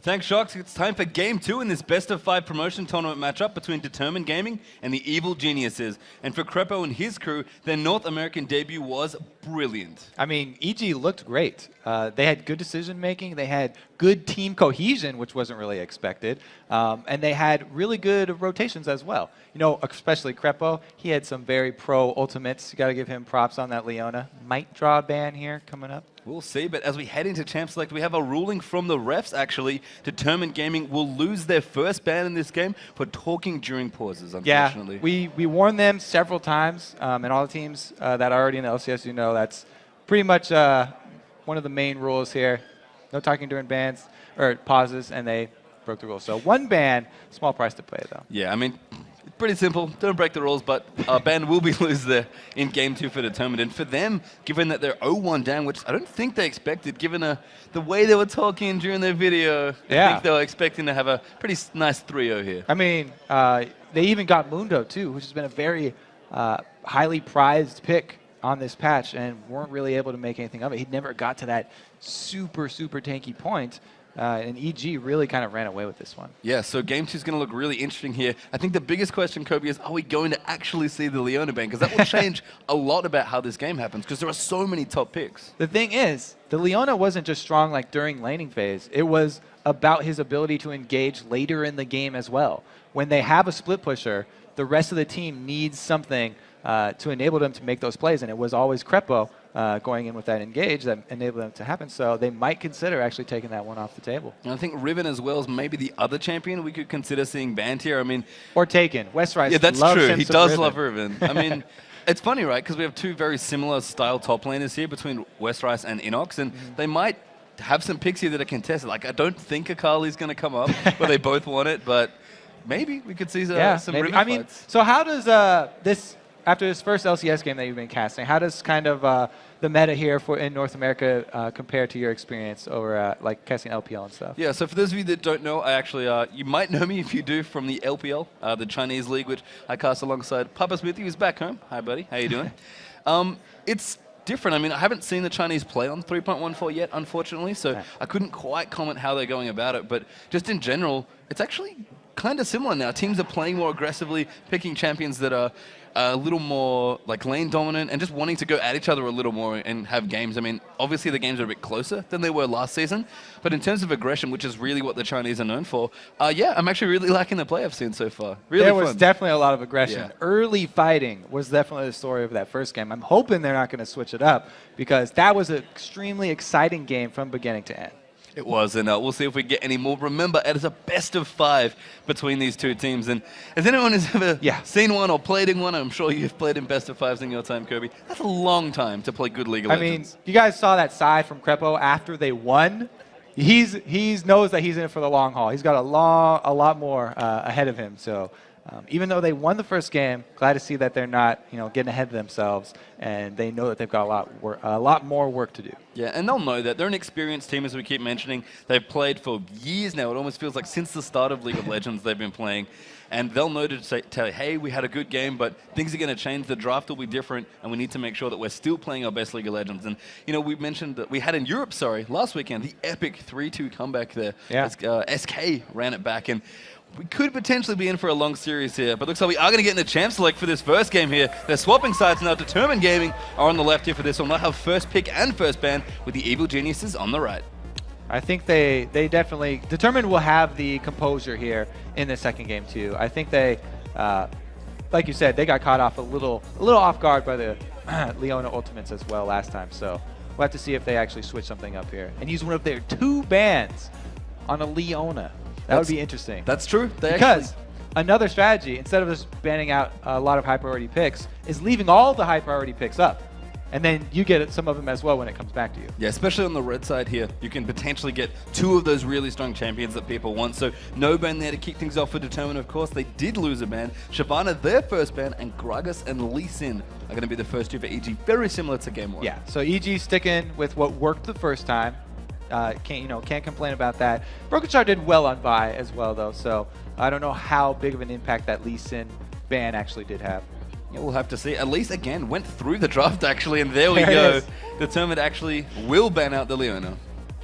Thanks, Shox. It's time for Game 2 in this best-of-5 promotion tournament matchup between Determined Gaming and the Evil Geniuses. And for Crepo and his crew, their North American debut was brilliant. I mean, EG looked great. They had good decision-making. They had good team cohesion, which wasn't really expected. And they had really good rotations as well. You know, especially Crepo, he had some very pro ultimates. You got to give him props on that Leona. Might draw a ban here coming up. We'll see, but as we head into Champ Select, we have a ruling from the refs, actually. Determined Gaming will lose their first ban in this game for talking during pauses, unfortunately. Yeah, we warned them several times, and all the teams that are already in the LCS, you know, that's pretty much one of the main rules here. No talking during bans or pauses, and they broke the rules. So one ban, small price to pay, though. Yeah, I mean, pretty simple. Don't break the rules, but ban will be lose there in Game 2 for Determined. And for them, given that they're 0-1 down, which I don't think they expected, given the way they were talking during their video, I think they were expecting to have a pretty nice 3-0 here. I mean, they even got Mundo, too, which has been a very highly prized pick on this patch and weren't really able to make anything of it. He never got to that super, super tanky point. And EG really kind of ran away with this one. Yeah, so Game 2 is going to look really interesting here. I think the biggest question, Kobe, is are we going to actually see the Leona ban? Because that will change a lot about how this game happens, because there are so many top picks. The thing is, the Leona wasn't just strong like during laning phase. It was about his ability to engage later in the game as well. When they have a split pusher, the rest of the team needs something to enable them to make those plays, and it was always Crepo going in with that engage that enabled them to happen. So they might consider actually taking that one off the table. And I think Riven as well is maybe the other champion we could consider seeing banned here. I mean, or taken. Westrice. Yeah, that's true. He does love Riven. I mean, it's funny, right? Because we have two very similar style top laners here between Westrice and Inox, and they might have some picks here that are contested. Like, I don't think Akali's going to come up, but they both want it. But maybe we could see some Riven I mean, fights. so how does this, after this first LCS game that you've been casting, how does kind of the meta here in North America compare to your experience over like casting LPL and stuff? Yeah, so for those of you that don't know, I actually, you might know me if you do from the LPL, the Chinese league, which I cast alongside Papa Smithy, who's back home. Hi, buddy. How you doing? It's different. I mean, I haven't seen the Chinese play on 3.14 yet, unfortunately, so I couldn't quite comment how they're going about it. But just in general, it's actually kind of similar now. Teams are playing more aggressively, picking champions that are a little more like lane dominant and just wanting to go at each other a little more and have games. I mean, obviously the games are a bit closer than they were last season, but in terms of aggression, which is really what the Chinese are known for, yeah, I'm actually really liking the play I've seen so far. Really There fun. was definitely a lot of aggression. Yeah. Early fighting was definitely the story of that first game. I'm hoping they're not going to switch it up because that was an extremely exciting game from beginning to end. It was, and we'll see if we get any more. Remember, it is a best-of-5 between these two teams, and as anyone who's ever seen one or played in one, I'm sure you've played in best-of-5s in your time, Kirby. That's a long time to play good League of Legends. I mean, you guys saw that side from Crepo after they won. He knows that he's in it for the long haul. He's got a lot more ahead of him. So even though they won the first game, glad to see that they're not getting ahead of themselves, and they know that they've got a lot more work to do. Yeah, and they'll know that. They're an experienced team, as we keep mentioning. They've played for years now. It almost feels like since the start of League of Legends they've been playing. And they'll know to tell you, hey, we had a good game, but things are going to change. The draft will be different, and we need to make sure that we're still playing our best League of Legends. And, we mentioned that we had in Europe, last weekend, the epic 3-2 comeback there. Yeah. SK ran it back, and we could potentially be in for a long series here, but looks like we are going to get in the Champ Select for this first game here. They're swapping sides now. Determined Gaming are on the left here for this one. They'll have first pick and first ban with the Evil Geniuses on the right. I think they definitely, Determined will have the composure here in the second game too. I think they, like you said, they got caught off a little off guard by the Leona ultimates as well last time. So we'll have to see if they actually switch something up here and use one of their 2 bans on a Leona. That would be interesting. That's true. Because another strategy, instead of just banning out a lot of high priority picks, is leaving all the high priority picks up. And then you get some of them as well when it comes back to you. Yeah, especially on the red side here, you can potentially get 2 of those really strong champions that people want. So no ban there to kick things off for Determined, of course. They did lose a ban. Shyvana, their first ban, and Gragas and Lee Sin are going to be the first 2 for EG. Very similar to Game 1. Yeah, so EG sticking with what worked the first time. Can't complain about that. Broken Star did well on Vi as well, though. So I don't know how big of an impact that Lee Sin ban actually did have. Yeah, we'll have to see. At least, again, went through the draft, actually, and there we go. Determined actually will ban out the Leona.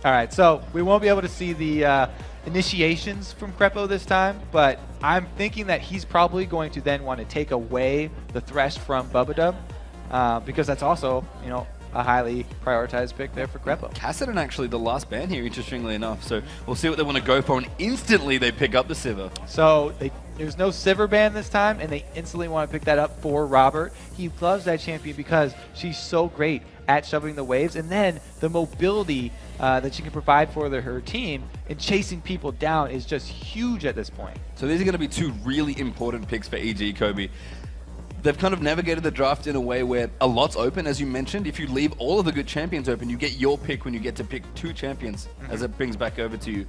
All right, so we won't be able to see the initiations from Crepo this time, but I'm thinking that he's probably going to then want to take away the Thresh from Bubba because that's also, you know, a highly prioritized pick there for Crepo. Kassadin actually the last ban here, interestingly enough. So we'll see what they want to go for, and instantly they pick up the Sivir. So there's no Sivir ban this time, and they instantly want to pick that up for Robert. He loves that champion because she's so great at shoving the waves, and then the mobility that she can provide for her team and chasing people down is just huge at this point. So these are going to be two really important picks for EG, Kobe. They've kind of navigated the draft in a way where a lot's open, as you mentioned. If you leave all of the good champions open, you get your pick when you get to pick 2 champions, as it brings back over to you.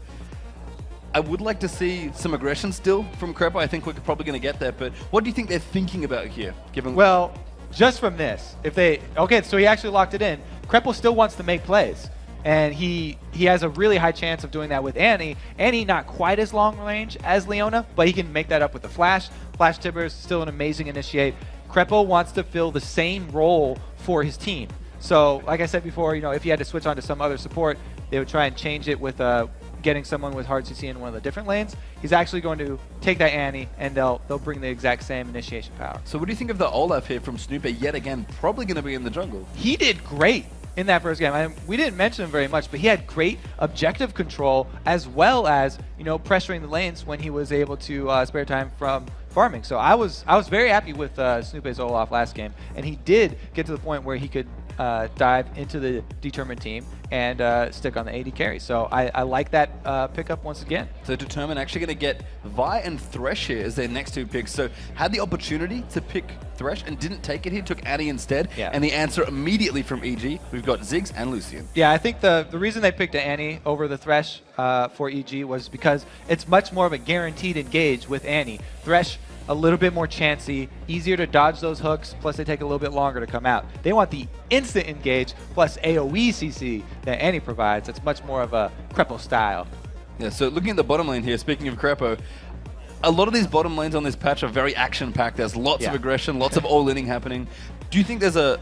I would like to see some aggression still from Crepo. I think we're probably going to get there, but what do you think they're thinking about here? Well, just from this, so he actually locked it in. Crepo still wants to make plays, and he has a really high chance of doing that with Annie. Annie not quite as long range as Leona, but he can make that up with the Flash. Flash Timber is still an amazing initiate. Crepo wants to fill the same role for his team. So, like I said before, you know, if he had to switch on to some other support, they would try and change it with getting someone with hard CC in one of the different lanes. He's actually going to take that Annie, and they'll bring the exact same initiation power. So what do you think of the Olaf here from Snooper yet again? Probably going to be in the jungle. He did great in that first game. We didn't mention him very much, but he had great objective control as well as, you know, pressuring the lanes when he was able to spare time from farming. So I was very happy with Snoopy's Olaf last game, and he did get to the point where he could dive into the Determined team and stick on the AD carry. So I like that pickup once again. So Determined actually going to get Vi and Thresh here as their next 2 picks. So had the opportunity to pick Thresh and didn't take it here, took Annie instead. Yeah. And the answer immediately from EG, we've got Ziggs and Lucian. Yeah, I think the reason they picked Annie over the Thresh for EG was because it's much more of a guaranteed engage with Annie. Thresh, a little bit more chancy, easier to dodge those hooks, plus they take a little bit longer to come out. They want the instant engage plus AoE CC that Annie provides. It's much more of a Crepo style. Yeah, so looking at the bottom lane here, speaking of Crepo, a lot of these bottom lanes on this patch are very action-packed. There's lots of aggression, lots of all-inning happening. Do you think there's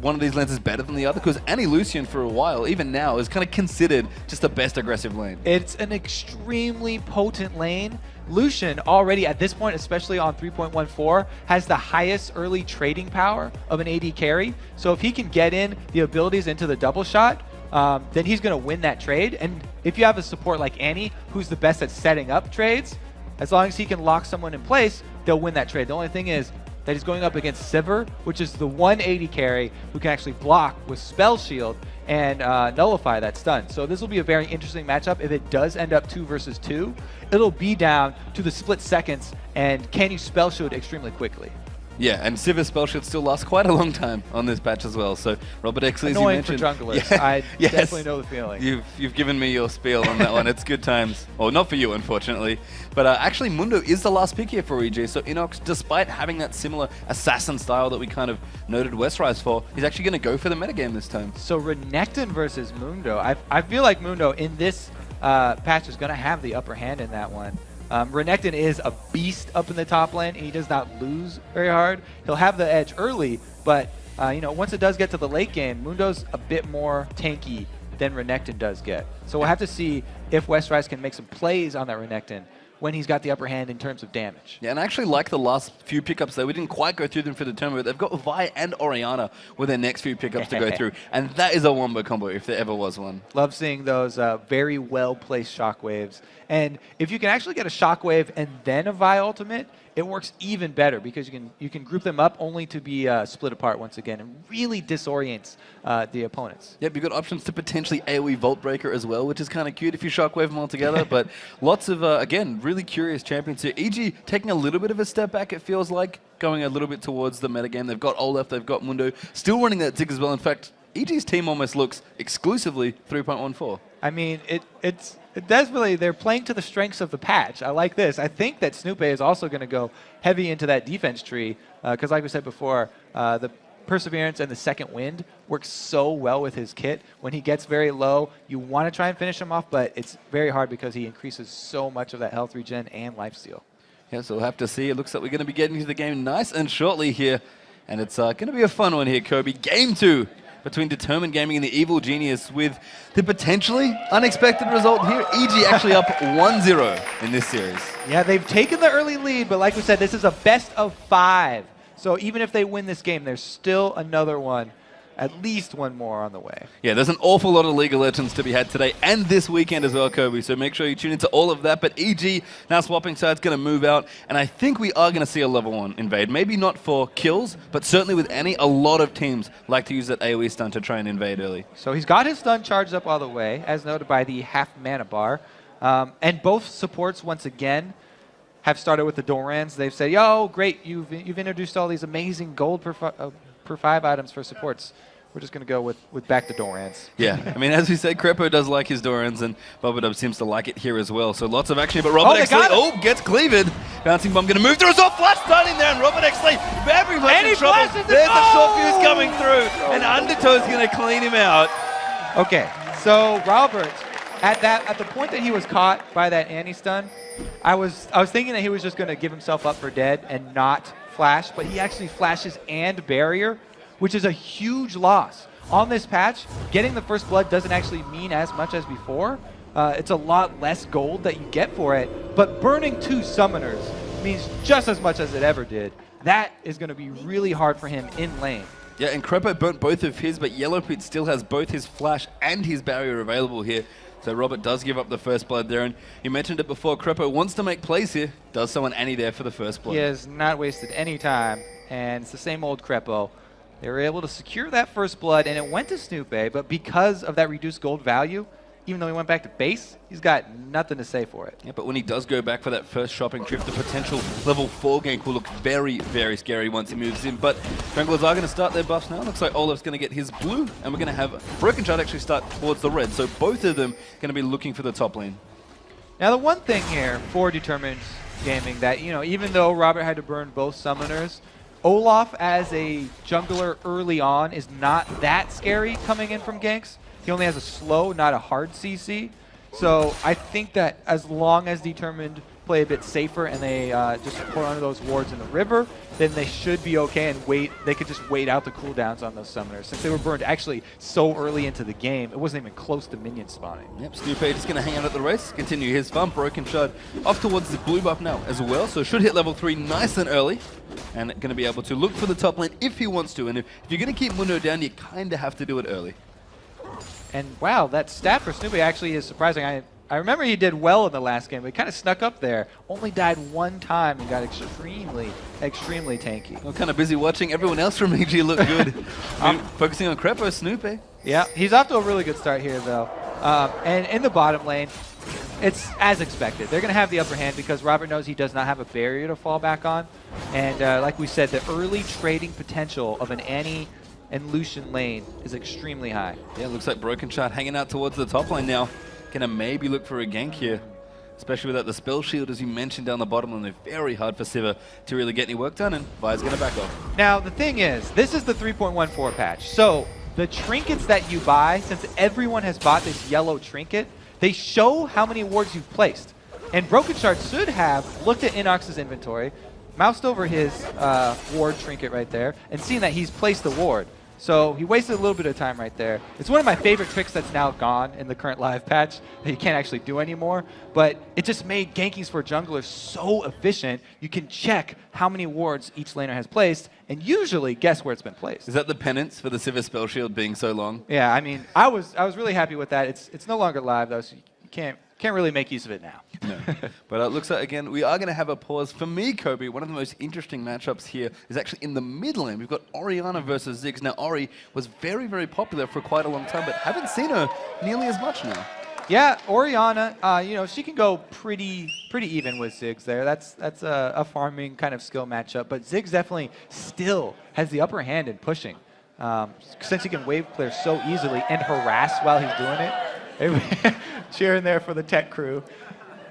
one of these lanes is better than the other? Because Annie Lucian for a while, even now, is kind of considered just the best aggressive lane. It's an extremely potent lane. Lucian already at this point, especially on 3.14, has the highest early trading power of an AD carry. So if he can get in the abilities into the double shot, then he's going to win that trade. And if you have a support like Annie, who's the best at setting up trades, as long as he can lock someone in place, they'll win that trade. The only thing is that he's going up against Sivir, which is the 180 carry who can actually block with Spell Shield and nullify that stun. So this will be a very interesting matchup. If it does end up 2 versus 2, it'll be down to the split seconds, and can you Spell Shield extremely quickly? Yeah, and Sivir's spell shield still lasts quite a long time on this patch as well. So Robert Exley, as you mentioned, for junglers. Yeah, I definitely know the feeling. You've given me your spiel on that one. It's good times. Well, not for you, unfortunately. But actually, Mundo is the last pick here for EG. So Inox, despite having that similar assassin style that we kind of noted Westrise for, he's actually going to go for the metagame this time. So Renekton versus Mundo. I feel like Mundo in this patch is going to have the upper hand in that one. Renekton is a beast up in the top lane, and he does not lose very hard. He'll have the edge early, but you know, once it does get to the late game, Mundo's a bit more tanky than Renekton does get. So we'll have to see if Westrise can make some plays on that Renekton when he's got the upper hand in terms of damage. Yeah, and I actually like the last few pickups there. We didn't quite go through them for the tournament, but they've got Vi and Orianna with their next few pickups to go through, and that is a wombo combo if there ever was one. Love seeing those very well-placed shockwaves. And if you can actually get a shockwave and then a Vi ultimate, it works even better because you can group them up only to be split apart once again and really disorients the opponents. Yep, you've got options to potentially AoE Vault Breaker as well, which is kind of cute if you shockwave them all together. But lots of, again, really curious champions here. EG taking a little bit of a step back, it feels like, going a little bit towards the metagame. They've got Olaf, they've got Mundo, still running that Zig as well. In fact, EG's team almost looks exclusively 3.14. I mean, it's definitely, they're playing to the strengths of the patch. I like this. I think that Snoopy is also going to go heavy into that defense tree because like we said before, the Perseverance and the Second Wind works so well with his kit. When he gets very low, you want to try and finish him off, but it's very hard because he increases so much of that health regen and lifesteal. Yeah, so we'll have to see. It looks like we're going to be getting into the game nice and shortly here, and it's going to be a fun one here, Kobe. Game 2 between Determined Gaming and the Evil Genius with the potentially unexpected result here. EG actually up 1-0 in this series. Yeah, they've taken the early lead, but like we said, this is a best of 5. So even if they win this game, there's still another one, at least one more on the way. Yeah, there's an awful lot of League of Legends to be had today and this weekend as well, Kobe. So make sure you tune into all of that. But EG, now swapping sides, going to move out. And I think we are going to see a level 1 invade. Maybe not for kills, but certainly with Annie, a lot of teams like to use that AoE stun to try and invade early. So he's got his stun charged up all the way, as noted by the half mana bar. And both supports, once again, have started with the Dorans. They've said, yo, great, you've introduced all these amazing gold per 5 items for supports. We're just going to go with back to Dorans. Yeah, I mean, as we said, Crepo does like his Dorans, and Bubba seems to like it here as well. So lots of action, but Robert Exley, gets cleaved. Bouncing bomb going to move through as well. Flash stun in there, and Robert Exley very much in trouble. There's the short fuse coming through, and Undertow's going to clean him out. Okay, so Robert, at the point that he was caught by that Annie stun, I was thinking that he was just going to give himself up for dead and not flash, but he actually flashes and barrier, which is a huge loss. On this patch, getting the first blood doesn't actually mean as much as before. It's a lot less gold that you get for it, but burning 2 summoners means just as much as it ever did. That is going to be really hard for him in lane. Yeah, and Crepo burnt both of his, but Yellow Pete still has both his flash and his barrier available here. So Robert does give up the first blood there, and you mentioned it before, Crepo wants to make plays here. Does so on Annie there for the first blood. He has not wasted any time, and it's the same old Crepo. They were able to secure that first blood, and it went to Snoopy, but because of that reduced gold value, even though he went back to base, he's got nothing to say for it. Yeah, but when he does go back for that first shopping trip, the potential level 4 gank will look very, very scary once he moves in. But Junglers are going to start their buffs now. Looks like Olaf's going to get his blue, and we're going to have Broken Shard actually start towards the red. So both of them going to be looking for the top lane. Now the one thing here for Determined Gaming that, you know, even though Robert had to burn both summoners, Olaf as a jungler early on is not that scary coming in from ganks. He only has a slow, not a hard CC. So I think that as long as Determined play a bit safer and they just put under those wards in the river, then they should be okay and wait. They could just wait out the cooldowns on those summoners. Since they were burned actually so early into the game, it wasn't even close to minion spawning. Yep, Stupid is going to hang out at the race, continue his farm. Broken Shard off towards the blue buff now as well, so should hit level 3 nice and early, and going to be able to look for the top lane if he wants to. And if you're going to keep Mundo down, you kind of have to do it early. And wow, that stat for Snoopy actually is surprising. I remember he did well in the last game, but he kind of snuck up there. Only died 1 time and got extremely, extremely tanky. I'm kind of busy watching everyone else from EG look good. Focusing on Crepo, Snoopy. Yeah, he's off to a really good start here, though. And in the bottom lane, it's as expected. They're going to have the upper hand because Robert knows he does not have a barrier to fall back on. And like we said, the early trading potential of an Annie and Lucian lane is extremely high. Yeah, looks like Broken Shard hanging out towards the top lane now. Gonna maybe look for a gank here, especially without the spell shield, as you mentioned, down the bottom lane. They're very hard for Siva to really get any work done, and Vi's gonna back off. Now, the thing is, this is the 3.14 patch. So the trinkets that you buy, since everyone has bought this yellow trinket, they show how many wards you've placed. And Broken Shard should have looked at Inox's inventory, moused over his ward trinket right there, and seen that he's placed the ward. So he wasted a little bit of time right there. It's one of my favorite tricks that's now gone in the current live patch that you can't actually do anymore. But it just made gankings for junglers so efficient. You can check how many wards each laner has placed and usually guess where it's been placed. Is that the penance for the Sivir spell shield being so long? Yeah, I mean, I was really happy with that. It's no longer live though, so you can't really make use of it now. No. But it looks like, again, we are going to have a pause. For me, Kobe, one of the most interesting matchups here is actually in the mid lane. We've got Orianna versus Ziggs. Now, Ori was very, very popular for quite a long time, but haven't seen her nearly as much now. Yeah, Orianna, you know, she can go pretty even with Ziggs there. That's a farming kind of skill matchup, but Ziggs definitely still has the upper hand in pushing. Since he can wave clear so easily and harass while he's doing it. Cheering there for the tech crew.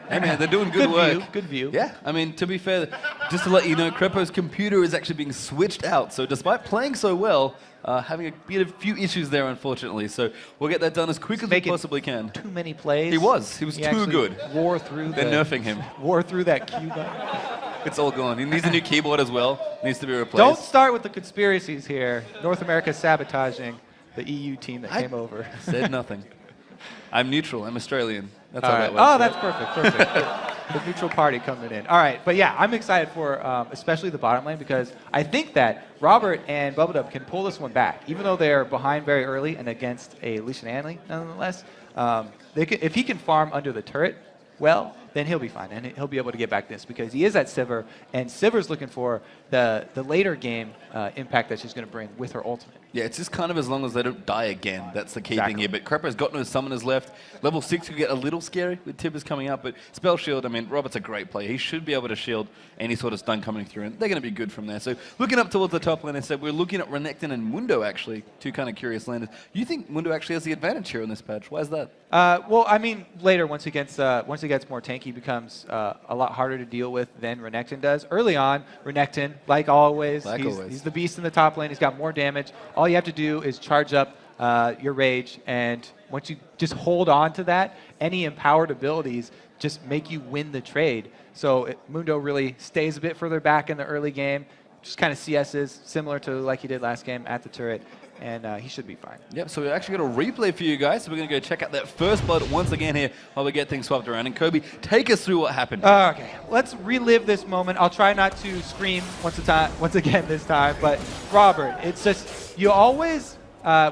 Hey man, they're doing good work. Good view. Yeah, I mean, to be fair, just to let you know, Crepo's computer is actually being switched out. So despite playing so well, having a few issues there, unfortunately. So we'll get that done as quick as we possibly can. Too many plays. He was too good. Wore through They're nerfing him. Wore through that Q button. It's all gone. He needs a new keyboard as well. Needs to be replaced. Don't start with the conspiracies here. North America sabotaging the EU team that came over. Said nothing. I'm neutral. I'm Australian. That's All how right. that works. Oh, that's perfect. Perfect. The neutral party coming in. All right. But yeah, I'm excited for especially the bottom lane because I think that Robert and Bubbledub can pull this one back. Even though they're behind very early and against a Lucian Anley, nonetheless, if he can farm under the turret well, then he'll be fine. And he'll be able to get back this because he is at Sivir. And Sivir's looking for the later game impact that she's going to bring with her ultimate. Yeah, it's just kind of as long as they don't die again. That's the key thing here. But Crepo's got no summoners left. Level 6 could get a little scary with Tibbers coming up. But Spell Shield, I mean, Robert's a great player. He should be able to shield any sort of stun coming through. And they're going to be good from there. So looking up towards the top lane, I said we're looking at Renekton and Mundo, actually. Two kind of curious landers. You think Mundo actually has the advantage here on this patch? Why is that? Well, I mean, later, once he gets more tanky, becomes a lot harder to deal with than Renekton does. Early on, Renekton, like always, he's the beast in the top lane. He's got more damage. All you have to do is charge up your rage, and once you just hold on to that, any empowered abilities just make you win the trade. So Mundo really stays a bit further back in the early game, just kind of CSs, similar to like he did last game at the turret. And he should be fine. Yep, so we're actually got a replay for you guys. So we're going to go check out that first blood once again here while we get things swapped around. And Kobe, take us through what happened. Okay, let's relive this moment. I'll try not to scream once again this time. But Robert, it's just, you always,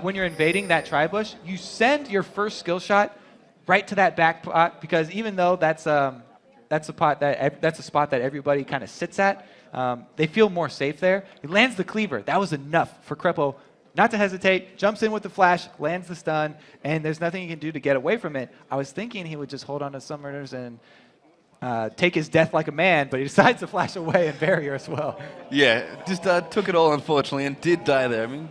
when you're invading that tri-bush, you send your first skill shot right to that back pot because even though that's a spot that everybody kind of sits at, they feel more safe there. He lands the cleaver. That was enough for Crepo not to hesitate, jumps in with the flash, lands the stun, and there's nothing he can do to get away from it. I was thinking he would just hold on to summoners and take his death like a man, but he decides to flash away and barrier as well. Yeah, just took it all, unfortunately, and did die there. I mean,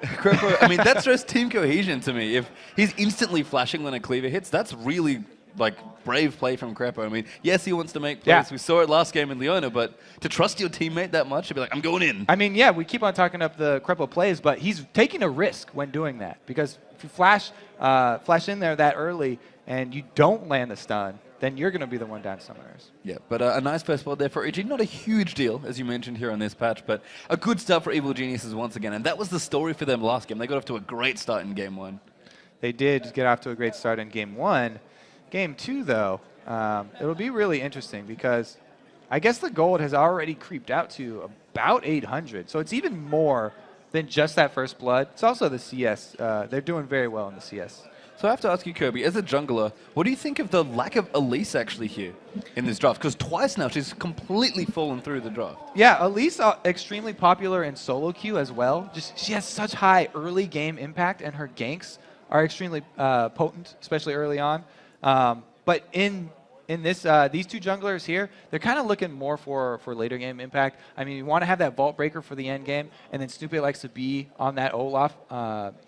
Crepo, that shows team cohesion to me. If he's instantly flashing when a cleaver hits, that's really brave play from Crepo. I mean, yes, he wants to make plays. Yeah. We saw it last game in Leona, but to trust your teammate that much, to be like, I'm going in. I mean, yeah, we keep on talking up the Crepo plays, but he's taking a risk when doing that because if you flash in there that early and you don't land the stun, then you're going to be the one down summoners. Yeah, but a nice first blood there for EG. Not a huge deal, as you mentioned here on this patch, but a good start for Evil Geniuses once again. And that was the story for them last game. They got off to a great start in Game 1. They did get off to a great start in Game 1. Game 2, though, it'll be really interesting because I guess the gold has already creeped out to about 800. So it's even more than just that first blood. It's also the CS. They're doing very well in the CS. So I have to ask you, Kirby, as a jungler, what do you think of the lack of Elise actually here in this draft? Because twice now she's completely fallen through the draft. Yeah, Elise extremely popular in solo queue as well. Just she has such high early game impact, and her ganks are extremely potent, especially early on. But in this, these two junglers here, they're kind of looking more for later game impact. I mean, you want to have that vault breaker for the end game, and then Snoopy likes to be on that Olaf,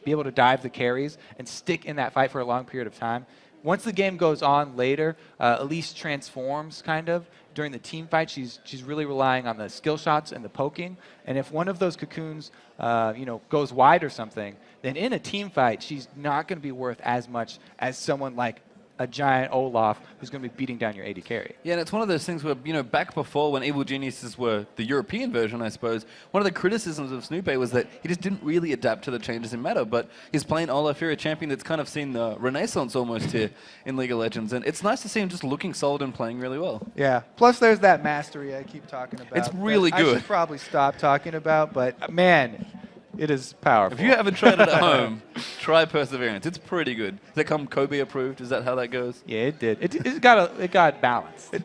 be able to dive the carries and stick in that fight for a long period of time. Once the game goes on later, Elise transforms kind of. During the team fight, she's really relying on the skill shots and the poking. And if one of those cocoons, goes wide or something, then in a team fight, she's not going to be worth as much as someone like a giant Olaf who's going to be beating down your AD carry. Yeah, and it's one of those things where, back before when Evil Geniuses were the European version, I suppose, one of the criticisms of Snoopy was that he just didn't really adapt to the changes in meta, but he's playing Olaf here, a champion that's kind of seen the renaissance almost here in League of Legends, and it's nice to see him just looking solid and playing really well. Yeah, plus there's that mastery I keep talking about. It's really good. I should probably stop talking about, but man, it is powerful. If you haven't tried it at home, try Perseverance. It's pretty good. Does that come Kobe approved? Is that how that goes? Yeah, it did. It got balanced. It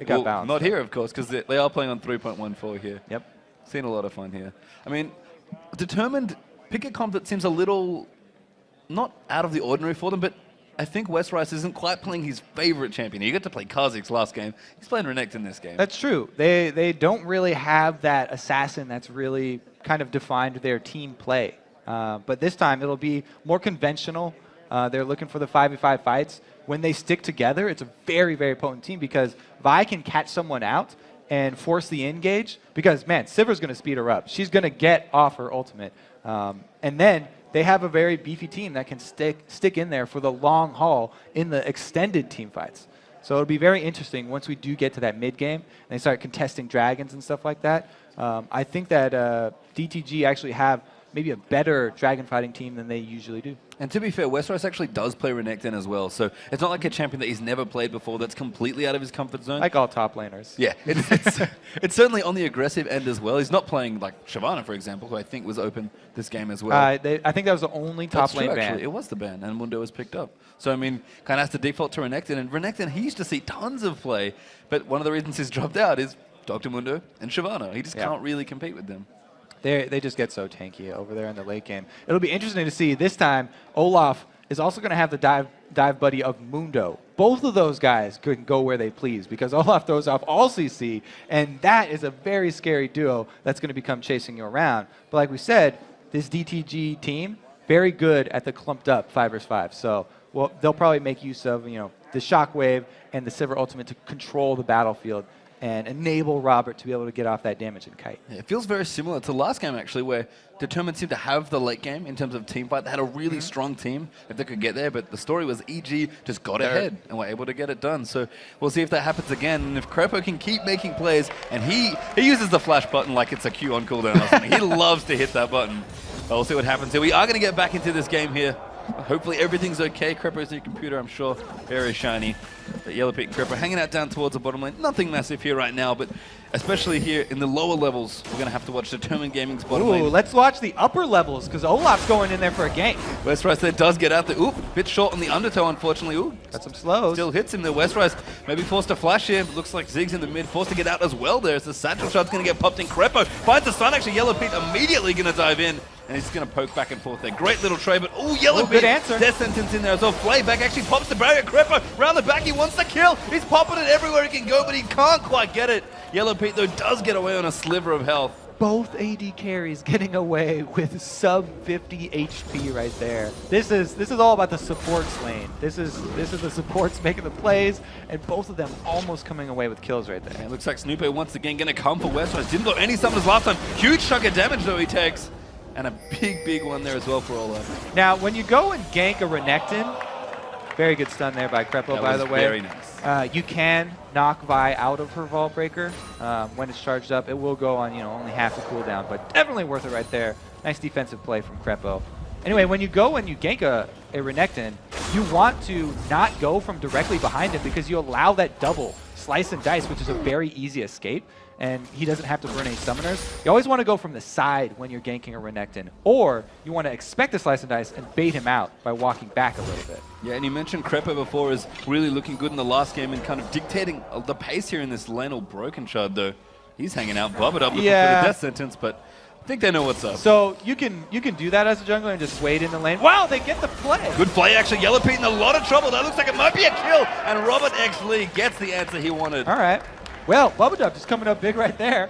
got balanced. Not here, of course, because they are playing on 3.14 here. Yep. Seen a lot of fun here. I mean, determined, pick a comp that seems a little not out of the ordinary for them, but I think Westrice isn't quite playing his favorite champion. He got to play Kha'Zix last game. He's playing Renekton this game. That's true. They don't really have that assassin that's really kind of defined their team play. But this time it'll be more conventional. They're looking for the 5v5 fights. When they stick together, it's a very, very potent team because Vi can catch someone out and force the engage because, man, Sivir's going to speed her up. She's going to get off her ultimate. And then they have a very beefy team that can stick in there for the long haul in the extended team fights. So it'll be very interesting once we do get to that mid game and they start contesting dragons and stuff like that. I think that DTG actually have maybe a better dragon fighting team than they usually do. And to be fair, Westeros actually does play Renekton as well, so it's not like a champion that he's never played before that's completely out of his comfort zone. Like all top laners. Yeah, it's certainly on the aggressive end as well. He's not playing like Shyvana, for example, who I think was open this game as well. I think that was the only top That's lane true, ban. actually. It was the ban, and Mundo was picked up. So, I mean, kind of has to default to Renekton, and Renekton, he used to see tons of play, but one of the reasons he's dropped out is Dr. Mundo and Shyvana. He just can't really compete with them. They just get so tanky over there in the late game. It'll be interesting to see. This time, Olaf is also going to have the dive buddy of Mundo. Both of those guys can go where they please because Olaf throws off all CC, and that is a very scary duo that's going to become chasing you around. But like we said, this DTG team, very good at the clumped up 5 vs 5. So they'll probably make use of the Shockwave and the Sivir Ultimate to control the battlefield and enable Robert to be able to get off that damage and kite. Yeah, it feels very similar to last game, actually, where Determined seemed to have the late game in terms of team fight. They had a really strong team if they could get there, but the story was EG just got ahead and were able to get it done. So we'll see if that happens again. And if Crepo can keep making plays, and he uses the flash button like it's a Q on cooldown or something. He loves to hit that button. But we'll see what happens here. We are going to get back into this game here. Hopefully everything's okay. Crepo's new computer, I'm sure, very shiny. But Yellow Pit and Crepo hanging out down towards the bottom lane. Nothing massive here right now, but especially here in the lower levels, we're going to have to watch Determined Gaming's bottom lane. Let's watch the upper levels, because Olaf's going in there for a gank. Westeros there does get out there. Ooh, bit short on the undertow, unfortunately. Ooh, got some slows. Still hits him there. Westeros maybe forced to flash here. Looks like Ziggs in the mid, forced to get out as well there. As the satchel shot's going to get popped in. Crepo finds the stun, actually. Yellow Pit immediately going to dive in. And he's going to poke back and forth there. Great little trade, but Yellow Pit. Good answer. Death sentence in there as well. Flayback actually pops the barrier. Crepo round the back. He wants the kill. He's popping it everywhere he can go, but he can't quite get it. Yellow Pit, though, does get away on a sliver of health. Both AD carries getting away with sub 50 HP right there. This is all about the supports lane. This is the supports making the plays, and both of them almost coming away with kills right there. And it looks like Snoopy once again going to come for Westeros. Didn't blow any summoners last time. Huge chunk of damage, though, he takes. And a big one there as well for Olaf. Now, when you go and gank a Renekton, very good stun there by Crepo, by the way. Very nice. You can knock Vi out of her Vault Breaker when it's charged up. It will go on only half the cooldown, but definitely worth it right there. Nice defensive play from Crepo. Anyway, when you go and you gank a Renekton, you want to not go from directly behind him because you allow that double slice and dice, which is a very easy escape, and he doesn't have to burn any summoners. You always want to go from the side when you're ganking a Renekton, or you want to expect the slice and dice and bait him out by walking back a little bit. Yeah, and you mentioned Crepo before is really looking good in the last game and kind of dictating the pace here in this lane. Or Broken Shard, though. He's hanging out, bubbled up looking for the death sentence, but I think they know what's up. So you can do that as a jungler and just wait in the lane. Wow, they get the play. Good play, actually. Yellow Pete in a lot of trouble. That looks like it might be a kill, and Robert X. Lee gets the answer he wanted. All right. Well, Bubba Dub just coming up big right there.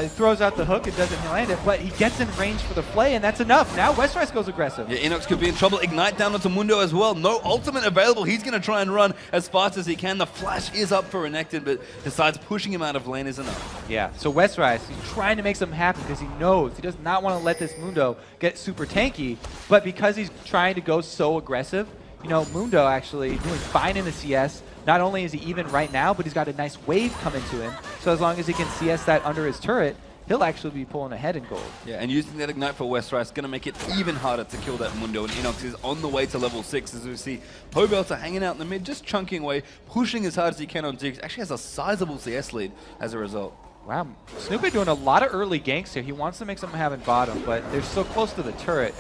He throws out the hook, it doesn't land it, but he gets in range for the play, and that's enough. Now Westeros goes aggressive. Yeah, Inox could be in trouble. Ignite down onto Mundo as well. No ultimate available. He's going to try and run as fast as he can. The flash is up for Renekton, but decides pushing him out of lane is enough. Yeah, so Westeros, he's trying to make something happen because he knows he does not want to let this Mundo get super tanky, but because he's trying to go so aggressive, Mundo actually doing fine in the CS. Not only is he even right now, but he's got a nice wave coming to him. So as long as he can CS that under his turret, he'll actually be pulling ahead in gold. Yeah, and using that Ignite for Westeros is going to make it even harder to kill that Mundo. And Inox is on the way to level 6, as we see Pobelter hanging out in the mid, just chunking away, pushing as hard as he can on Ziggs. Actually has a sizable CS lead as a result. Wow, Snoopy doing a lot of early ganks here. He wants to make something happen bottom, but they're so close to the turret.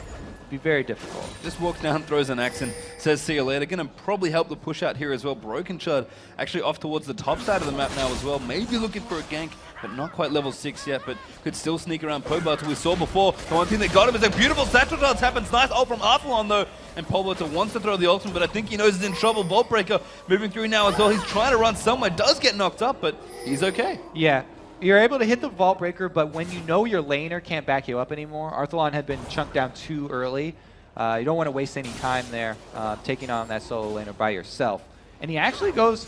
Be very difficult. Just walks down, throws an axe, and says see you later. Going to probably help the push out here as well. Broken Shard actually off towards the top side of the map now as well. Maybe looking for a gank, but not quite level 6 yet, but could still sneak around Pobelter. We saw before, the one thing that got him is a beautiful satchel dance happens. Nice ult from Arthalon though, and Pobelter wants to throw the ultimate, but I think he knows he's in trouble. Vault Breaker moving through now as well. He's trying to run somewhere, does get knocked up, but he's okay. Yeah. You're able to hit the Vault Breaker, but when you know your laner can't back you up anymore, Arthalon had been chunked down too early. You don't want to waste any time there taking on that solo laner by yourself. And he actually goes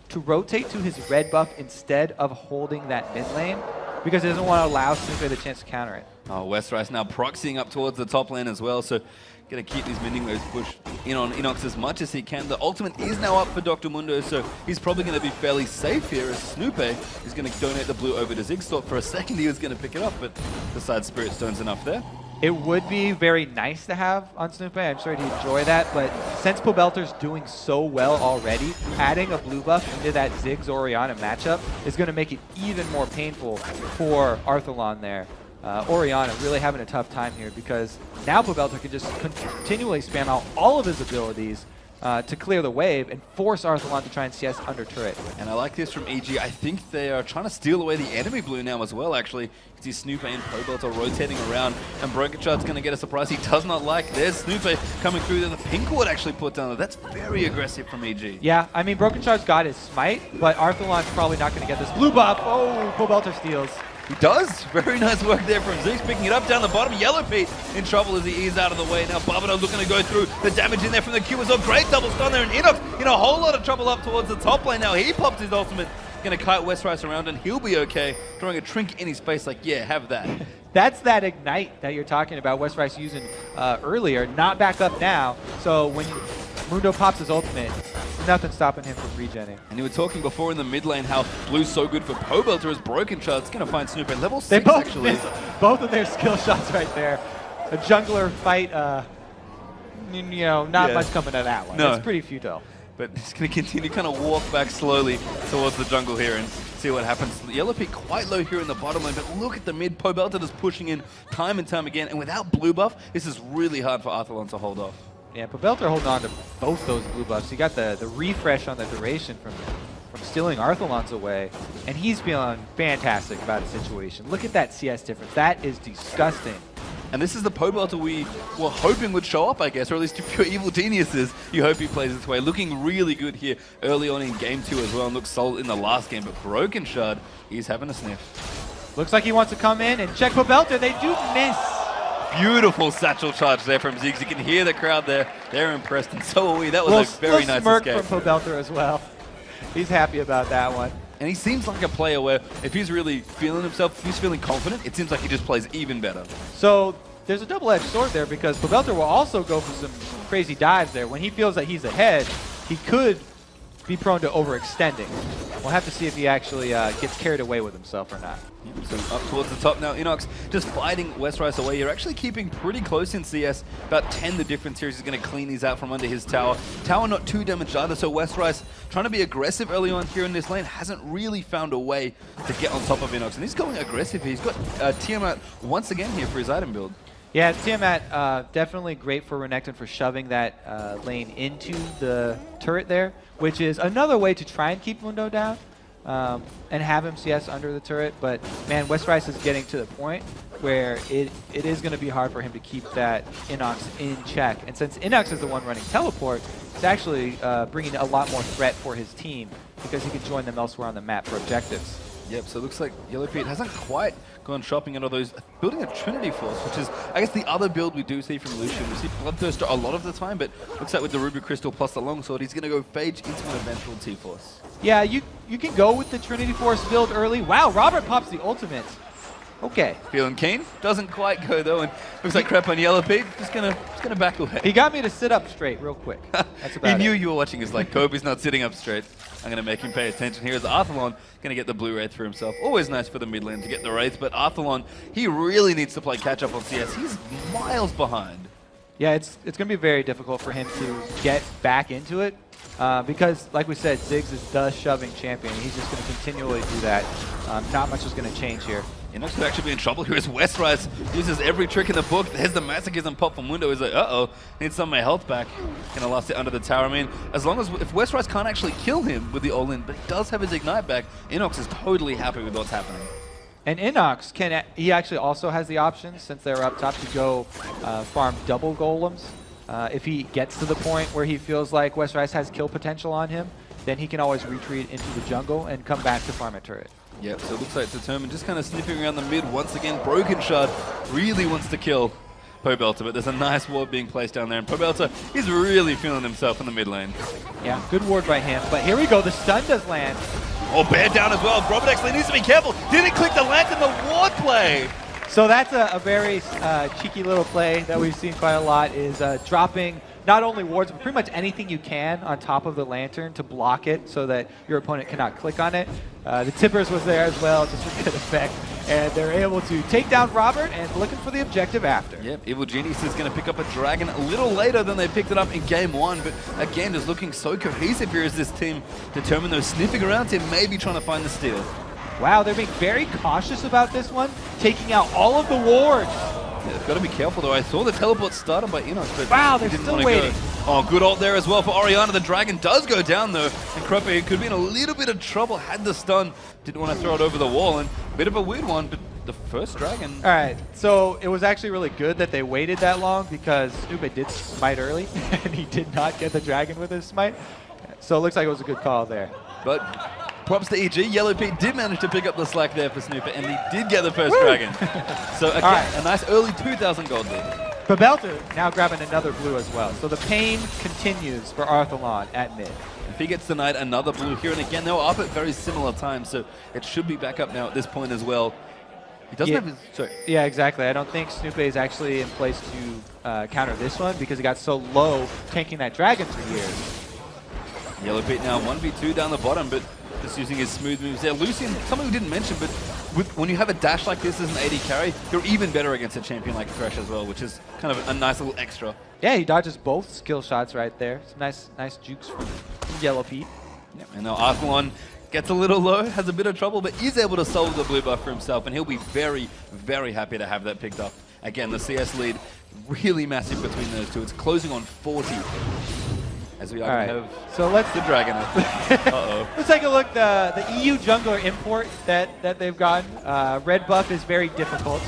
to rotate to his red buff instead of holding that mid lane because he doesn't want to allow Snoopy the chance to counter it. Oh, Westeros now proxying up towards the top lane as well, so going to keep these mending waves pushed in on Inox as much as he can. The ultimate is now up for Dr. Mundo, so he's probably going to be fairly safe here as Snoopy is going to donate the blue over to Ziggstorp. For a second he was going to pick it up, but decides Spirit Stone's enough there. it would be very nice to have on Snoopy. I'm sure he'd enjoy that, but since Pobelter's doing so well already, adding a blue buff into that Ziggs Orianna matchup is going to make it even more painful for Arthalon there. Orianna really having a tough time here because now Pobelter can just continually spam out all of his abilities to clear the wave and force Arthalon to try and CS under turret. And I like this from EG. I think they are trying to steal away the enemy blue now as well, actually. You see Snoopy and Pobelter rotating around, and Broken Shard's going to get a surprise he does not like. There's Snoopy coming through there. The pink ward actually put down there. That's very aggressive from EG. Yeah, I mean, Broken Shard's got his smite, but Arthalon's probably not going to get this blue buff. Oh, Pobelter steals. He does. Very nice work there from Ziggs, picking it up down the bottom. Yellow Pete in trouble as he eased out of the way. Now Barbado looking to go through the damage in there from the Q as well. Great double stun there, and Inox in a whole lot of trouble up towards the top lane now. He pops his ultimate, going to kite Westrice around, and he'll be okay. Throwing a trinket in his face like, yeah, have that. That's that ignite that you're talking about, Westrice using earlier, not back up now. So when Mundo pops his ultimate, nothing stopping him from regenning. And you were talking before in the mid lane how blue's so good for Pobelter as Broken Shard's going to find Snoopy level 6 They both actually. missed both of their skill shots right there. A jungler fight, not much coming to that one. No. It's pretty futile. But he's going to continue to kind of walk back slowly towards the jungle here and see what happens. Yellow Pete quite low here in the bottom lane, but look at the mid. Pobelter just pushing in time and time again, and without blue buff, this is really hard for Arthalon to hold off. Yeah, Pobelter holding on to both those blue buffs. He got the refresh on the duration from stealing Arthalon's away, and he's feeling fantastic about the situation. Look at that CS difference. That is disgusting. And this is the Pobelter we were hoping would show up, I guess, or at least if you're evil geniuses, you hope he plays his way. Looking really good here early on in game 2 as well, and looks solid in the last game, but Broken Shard, he's having a sniff. Looks like he wants to come in and check Pobelter. They do miss. Beautiful satchel charge there from Ziggs. You can hear the crowd there. They're impressed, and so are we. That was a very nice smirk escape. from Pobelter as well. He's happy about that one. And he seems like a player where if he's really feeling himself, if he's feeling confident, it seems like he just plays even better. So there's a double-edged sword there because Pobelter will also go for some crazy dives there. When he feels that he's ahead, he could be prone to overextending. We'll have to see if he actually gets carried away with himself or not. So up towards the top now, Inox just fighting Westrice away. You're actually keeping pretty close in CS. About 10 the difference here. He's going to clean these out from under his tower. Tower not too damaged either, so Westrice trying to be aggressive early on here in this lane. Hasn't really found a way to get on top of Inox. And he's going aggressive here. He's got Tiamat once again here for his item build. Yeah, Tiamat definitely great for Renekton for shoving that lane into the turret there, which is another way to try and keep Mundo down. And have him CS under the turret, but man, Westrice is getting to the point where it is going to be hard for him to keep that Inox in check. And since Inox is the one running teleport, it's actually bringing a lot more threat for his team because he can join them elsewhere on the map for objectives. Yep, so it looks like Yellow Pete hasn't quite gone shopping at all those. Building a Trinity Force, which is, I guess, the other build we do see from Lucian. We see Bloodthirster a lot of the time, but looks like with the Ruby Crystal plus the Longsword, he's going to go Phage into an eventual T-Force. Yeah, you can go with the Trinity Force build early. Wow, Robert pops the ultimate. Okay. Feeling keen? Doesn't quite go though, and looks like crap on Yellow Pete. Just gonna back away. He got me to sit up straight real quick. That's about He knew it. you were watching. He's like, Kobe's not sitting up straight. I'm gonna make him pay attention. Here's Arthalon gonna get the blue wraith for himself. Always nice for the mid lane to get the wraith, but Arthalon, he really needs to play catch up on CS. He's miles behind. Yeah, it's going to be very difficult for him to get back into it because, like we said, Ziggs is the shoving champion. He's just going to continually do that. Not much is going to change here. Inox could actually be in trouble here as Westrice uses every trick in the book. There's the Masochism pop from Mundo. He's like, uh-oh, need some of my health back. Gonna last it under the tower. I mean, as long as, if Westrice can't actually kill him with the all-in, but he does have his Ignite back, Inox is totally happy with what's happening. And Inox, he actually also has the option, since they're up top, to go farm double golems. If he gets to the point where he feels like Westrice has kill potential on him, then he can always retreat into the jungle and come back to farm a turret. Yep, so it looks like Determined just kind of sniffing around the mid once again. Broken Shard really wants to kill Pobelter, but there's a nice ward being placed down there, and Pobelter is really feeling himself in the mid lane. Yeah, good ward by him, but here we go, the stun does land. Oh, bear down as well. Robert actually needs to be careful. Didn't click the lantern, the ward play. So that's a very cheeky little play that we've seen quite a lot, is dropping not only wards, but pretty much anything you can on top of the lantern to block it so that your opponent cannot click on it. The tippers was there as well, just for good effect. and they're able to take down Robert and looking for the objective after. Yep, Evil Genius is going to pick up a Dragon a little later than they picked it up in Game 1, but again, just looking so cohesive here as this team determined they're sniffing around to maybe trying to find the steal. Wow, they're being very cautious about this one, taking out all of the wards. Yeah, they've got to be careful though. I saw the teleport started by Enox, but wow, they're didn't still want to waiting. Go. Oh, good ult there as well for Orianna. The Dragon does go down though, and Crepe could be in a little bit of trouble, had the stun, didn't want to throw it over the wall, and a bit of a weird one, but the first Dragon. All right, so it was actually really good that they waited that long because Snoopy did smite early, and he did not get the Dragon with his smite. So it looks like it was a good call there. But props to EG. Yellow Pete did manage to pick up the slack there for Snooper, and he did get the first Dragon. So again, a nice early 2,000 gold lead. Babelter now grabbing another blue as well. So the pain continues for Arthalon at mid. If he gets denied another blue here, and again, they were up at very similar times, so it should be back up now at this point as well. He doesn't have his... Sorry. Yeah, exactly. I don't think Snoopy is actually in place to counter this one because he got so low tanking that Dragon for years. Yellow Pete now 1v2 down the bottom, but just using his smooth moves there. Lucian, something we didn't mention, but when you have a dash like this as an AD carry, you're even better against a champion like Thresh as well, which is kind of a nice little extra. Yeah, he dodges both skill shots right there. Some nice jukes from Yellow Pete. Yep. And now Arthalon gets a little low, has a bit of trouble, but is able to solve the blue buff for himself, and he'll be very, very happy to have that picked up. Again, the CS lead, really massive between those two. It's closing on 40. As we already have so let's the Dragon. Uh-oh. Let's take a look. The EU jungler import that they've gotten. Red buff is very difficult.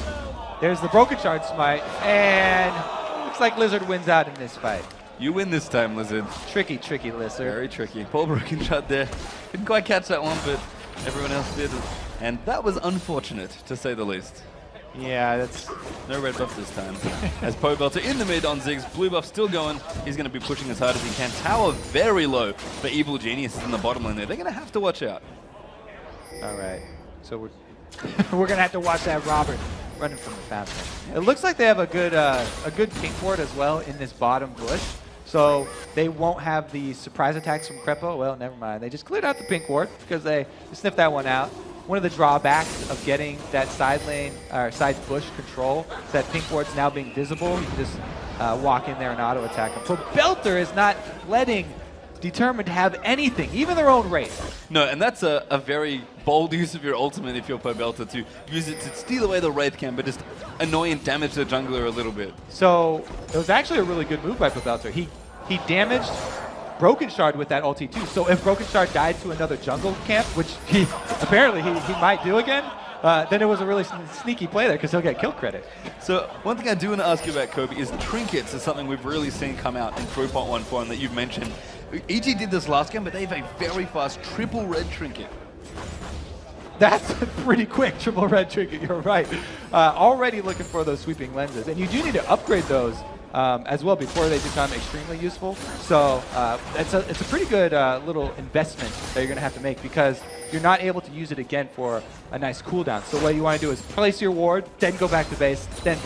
There's the Broken Shard smite, and looks like Lizard wins out in this fight. You win this time, Lizard. Tricky Lizard. Very tricky. Paul Broken Shard there. Didn't quite catch that one, but everyone else did. And that was unfortunate, to say the least. Yeah, that's... No red buff this time. As Pobelter in the mid on Ziggs, blue buff still going. He's going to be pushing as hard as he can. Tower very low, but Evil Genius is in the bottom lane there. They're going to have to watch out. All right. So we're we're going to have to watch that Robert running from the fountain. It looks like they have a good pink ward as well in this bottom bush. So they won't have the surprise attacks from Crepo. Well, never mind. They just cleared out the pink ward because they sniffed that one out. One of the drawbacks of getting that side lane or side bush control is that pink ward's now being visible. You can just walk in there and auto attack them. So Belter is not letting Determined to have anything, even their own Wraith. No, and that's a very bold use of your ultimate if you're Pobelter, to use it to steal away the Wraith camp, but just annoy and damage the jungler a little bit. So it was actually a really good move by Pobelter. He damaged Broken Shard with that ulti too. So if Broken Shard died to another jungle camp, which he apparently he might do again, then it was a really sneaky play there because he'll get kill credit. So one thing I do want to ask you about, Kobe, is trinkets is something we've really seen come out in 3.14 that you've mentioned. EG did this last game, but they have a very fast triple red trinket. That's pretty quick, triple red trinket, you're right. Already looking for those sweeping lenses. And you do need to upgrade those as well before they become extremely useful. So it's a pretty good little investment that you're going to have to make because you're not able to use it again for a nice cooldown. So what you want to do is place your ward, then go back to base, then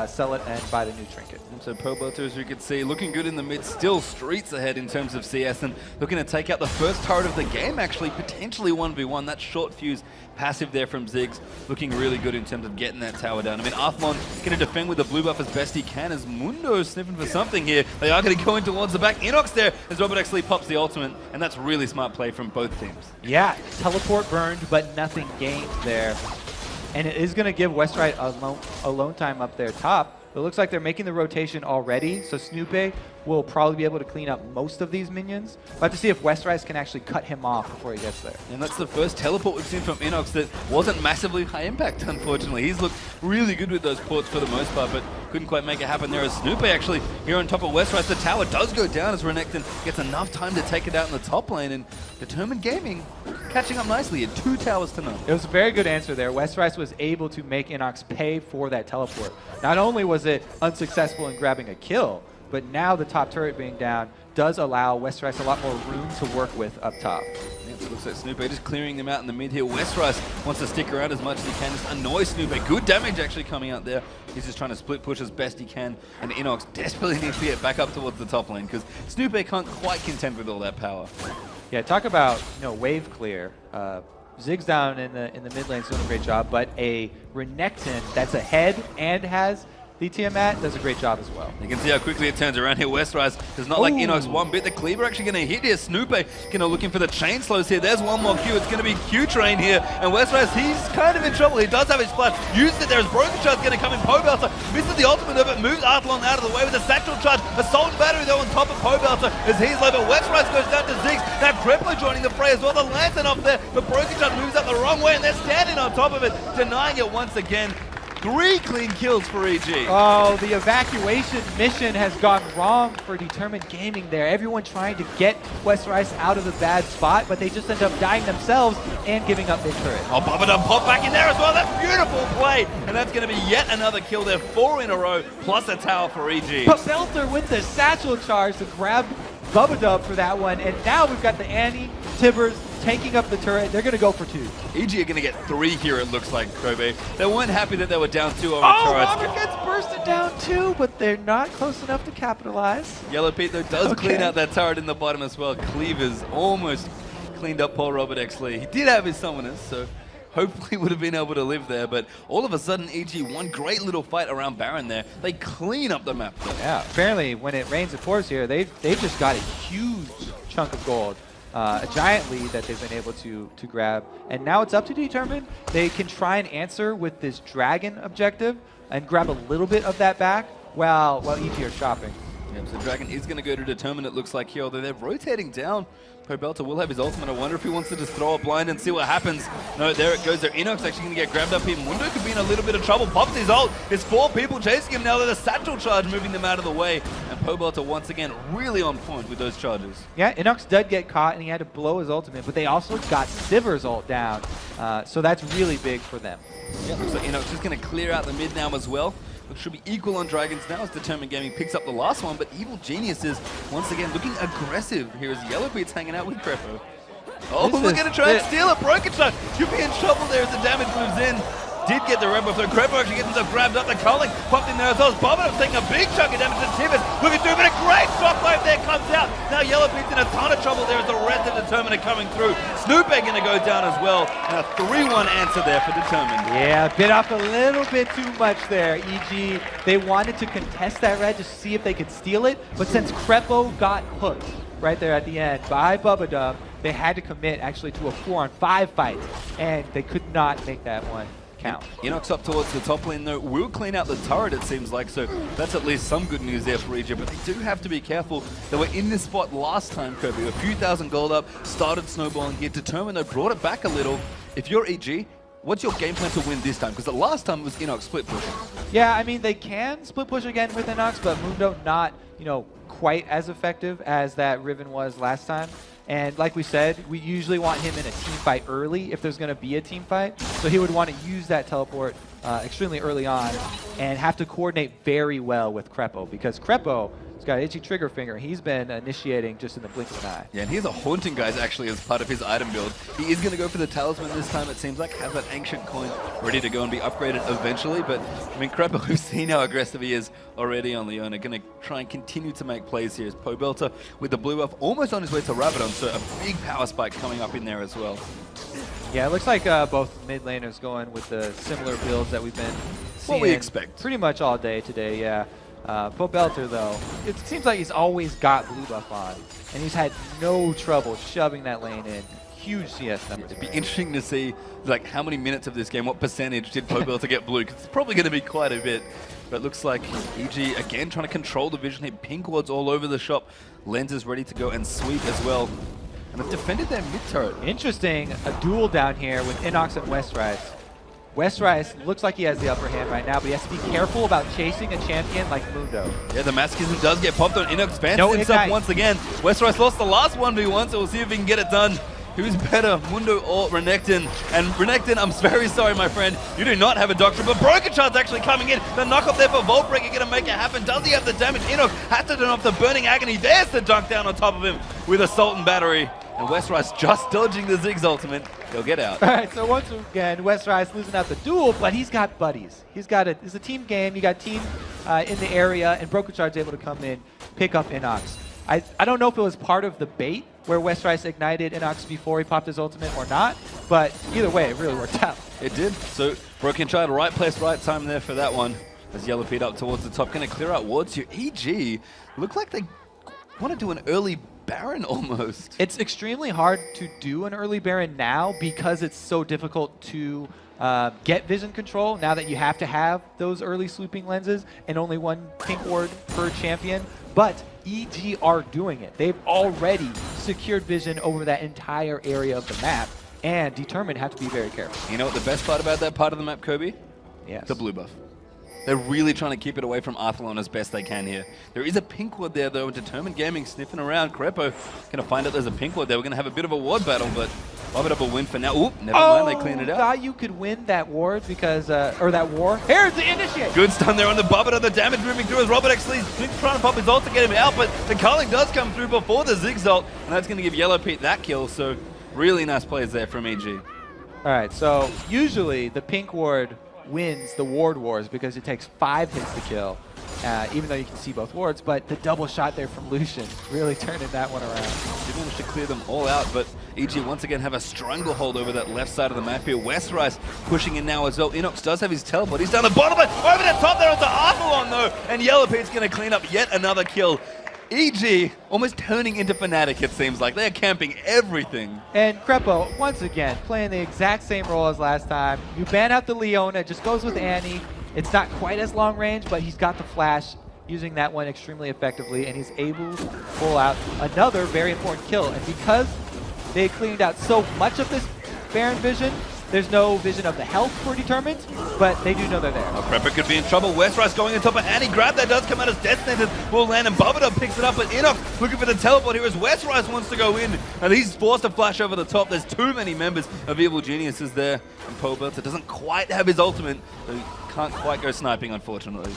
sell it and buy the new trinket. And so Pobelter, as you can see, looking good in the mid, still streets ahead in terms of CS, and looking to take out the first turret of the game, actually, potentially 1v1. That short fuse passive there from Ziggs, looking really good in terms of getting that tower down. I mean, Arthalon going to defend with the blue buff as best he can, as Mundo sniffing for something here. They are going to go in towards the back. Enox there, as Robert actually pops the ultimate, and that's really smart play from both teams. Yeah, teleport burned, but nothing gained there. And it is going to give Westrite alone time up there top. It looks like they're making the rotation already, so Snoopy will probably be able to clean up most of these minions. We'll have to see if Westrice can actually cut him off before he gets there. And that's the first teleport we've seen from Enox that wasn't massively high impact, unfortunately. He's looked really good with those ports for the most part, but couldn't quite make it happen there as Snoopy actually here on top of Westrice. The tower does go down as Renekton gets enough time to take it out in the top lane, and Determined Gaming catching up nicely at 2 towers to none. It was a very good answer there. Westrice was able to make Enox pay for that teleport. Not only was it unsuccessful in grabbing a kill, but now the top turret being down does allow Westrice a lot more room to work with up top. Yeah, it looks like Snoopy just clearing them out in the mid here. Westrice wants to stick around as much as he can, just annoy Snoopy. Good damage actually coming out there. He's just trying to split push as best he can, and Enox desperately needs to get back up towards the top lane because Snoopy can't quite contend with all that power. Yeah, talk about wave clear. Ziggs down in the mid lane is doing a great job, but a Renekton that's ahead and has the Tiamat does a great job as well. You can see how quickly it turns around here. Westrise does not like Inox one bit. The Cleaver actually going to hit here. Snoope looking for the chain slows here. There's one more Q. It's going to be Q train here. And Westrise, he's kind of in trouble. He does have his splash. Used it there as Broken Charge going to come in. Pobelter misses the ultimate of it. Moves Arthlon out of the way with a satchel charge. Assault battery though on top of Pobelter as he's low. But Westrise goes down to Ziggs. Now Creplo joining the fray as well. The Lantern up there. But Broken Charge moves up the wrong way and they're standing on top of it. Denying it once again. 3 clean kills for EG. Oh, the evacuation mission has gone wrong for Determined Gaming there. Everyone trying to get Westrise out of the bad spot, but they just end up dying themselves and giving up their turret. Oh, Bubba pop back in there as well. That's beautiful play. And that's going to be yet another kill there. 4 in a row, plus a tower for EG. Belter with the satchel charge to grab Bubba for that one. And now we've got the Annie, Tibbers, tanking up the turret. They're going to go for 2. EG are going to get 3 here, it looks like, Kobe. They weren't happy that they were down 2 over Robert gets bursted down 2, but they're not close enough to capitalize. Yellow Pete, though, does clean out that turret in the bottom as well. Cleavers almost cleaned up poor Robert X. Lee. He did have his summoners, so hopefully would have been able to live there. But all of a sudden, EG, one great little fight around Baron there. They clean up the map, though. Yeah, apparently when it rains and pours here, they've just got a huge chunk of gold. A giant lead that they've been able to grab. And now it's up to Determined. They can try and answer with this dragon objective and grab a little bit of that back while EG are shopping. Yep, so Dragon is going to go to Determined, it looks like here, although they're rotating down. Pobelter will have his ultimate. I wonder if he wants to just throw a blind and see what happens. No, there it goes. There, Inox actually going to get grabbed up here. Mundo could be in a little bit of trouble. Pops his ult. There's 4 people chasing him now. There's a satchel charge moving them out of the way. And Pobelter once again really on point with those charges. Yeah, Inox did get caught and he had to blow his ultimate, but they also got Sivir's ult down. So that's really big for them. Yeah, looks like Inox is going to clear out the mid now as well. Which should be equal on Dragons now as Determined Gaming picks up the last one, but Evil Geniuses once again looking aggressive here as Yellow Beat's hanging out with Crepo. Oh, look at it, try and steal it. Broken Shot. You'll be in trouble there as the damage moves in. Did get the Rebel, so Crepo actually gets himself grabbed up. The Colling popped in there as well. Bobbin taking a big chunk of damage to Tibbers. Looking through, but a great shock life there comes out. Now Yellow Beat's in a ton of trouble there as the rest of Determined are coming through. Snoop going to go down as well. And a 3-1 answer there for Determined. Yeah, bit off a little bit too much there. EG, they wanted to contest that red just to see if they could steal it, but since Crepo got hooked right there at the end by Bubba, they had to commit actually to a 4-on-5 fight, and they could not make that one count. Inox up towards the top lane though will clean out the turret, it seems like, so that's at least some good news there for EG, but they do have to be careful. They were in this spot last time, Kirby, a few thousand gold up, started snowballing here. Determined they brought it back a little. If you're EG, what's your game plan to win this time? Because the last time it was Inox split pushing. Yeah, I mean, they can split push again with Inox, but Mundo not, quite as effective as that Riven was last time. And like we said, we usually want him in a team fight early if there's going to be a team fight. So he would want to use that teleport extremely early on and have to coordinate very well with Crepo, because Crepo has got an itchy trigger finger. He's been initiating just in the blink of an eye. Yeah, and he has a Haunting Guys actually as part of his item build. He is going to go for the Talisman this time, it seems like. Has that Ancient Coin ready to go and be upgraded eventually. But, I mean, Crepo, we've seen how aggressive he is already on Leona. Going to try and continue to make plays here as Pobelter with the blue buff almost on his way to Rabadon. So a big power spike coming up in there as well. Yeah, it looks like both mid laners going with the similar builds that we've been seeing. What we expect. Pretty much all day today, yeah. Pobelter, though, it seems like he's always got blue buff on, and he's had no trouble shoving that lane in. Huge CS numbers. It'd be interesting to see like how many minutes of this game, what percentage did Pobelter get blue, because it's probably going to be quite a bit. But it looks like EG, again, trying to control the vision here. Pink wards all over the shop. Lens is ready to go and sweep as well. And they've defended their mid turret. Interesting, a duel down here with Inox and Westrise. Westrise looks like he has the upper hand right now, but he has to be careful about chasing a champion like Mundo. Yeah, the Masochism does get popped on. Inox fancies No himself ignite. once again. Westrise lost the last 1v1, so we'll see if he can get it done. Who's better, Mundo or Renekton? And Renekton, I'm very sorry, my friend. You do not have a Doctrine, but Broken Shard's actually coming in. The knock up there for Voltbreaker going to make it happen. Does he have the damage? Inox has to turn off the Burning Agony. There's the dunk down on top of him with Assault and Battery. And Westrise just dodging the Ziggs ultimate. He'll get out. All right, so once again, Westrise losing out the duel, but he's got buddies. It's a team game. You got team in the area, and Broken Shard's able to come in, pick up Inox. I don't know if it was part of the bait where Westrise ignited Inox before he popped his ultimate or not, But either way, it really worked out. It did. So Broken Child, right place, right time there for that one. As Yellow Pete up towards the top, going to clear out wards here. EG look like they want to do an early Baron almost. It's extremely hard to do an early Baron now because it's so difficult to get vision control now that you have to have those early swooping lenses and only one pink ward per champion. But EG are doing it. They've already secured vision over that entire area of the map, and Determined have to be very careful. You know what the best part about that part of the map, Kobe? Yes. The blue buff. They're really trying to keep it away from Athlon as best they can here. There is a pink ward there, though. Determined Gaming sniffing around. Crepo going to find out there's a pink ward there. We're going to have a bit of a ward battle, but Bubba will win for now. Oop, never mind. They clean it out. Thought you could win that ward because, or that war. Here's the initiate. Good stun there on the Bubba. The damage moving through as Robert actually trying to pop his ult to get him out, but the culling does come through before the Ziggs ult, and that's going to give Yellow Pete that kill. So really nice plays there from EG. All right, so usually the pink ward wins the ward wars because it takes 5 hits to kill, even though you can see both wards, but the double shot there from Lucian really turning that one around. He managed to clear them all out, but EG once again have a stranglehold over that left side of the map here. Westerice pushing in now as well. Inox does have his teleport. He's down the bottom, but over the top there onto Athlon though, and Yellow Pete's going to clean up yet another kill. EG almost turning into Fnatic, it seems like. They're camping everything. And Crepo, once again, playing the exact same role as last time. You ban out the Leona, just goes with Annie. It's not quite as long range, but he's got the flash, using that one extremely effectively, and he's able to pull out another very important kill. And because they cleaned out so much of this Baron vision, there's no vision of the health for Determined, but they do know they're there. Oh, Prepper could be in trouble. Westerice going on top of Annie. Grab that does come out as detonated. Will land and Bubba picks it up, but Inox looking for the teleport here as Westerice wants to go in. And he's forced to flash over the top. There's too many members of Evil Geniuses there. And Pobelter doesn't quite have his ultimate, so he can't quite go sniping, unfortunately.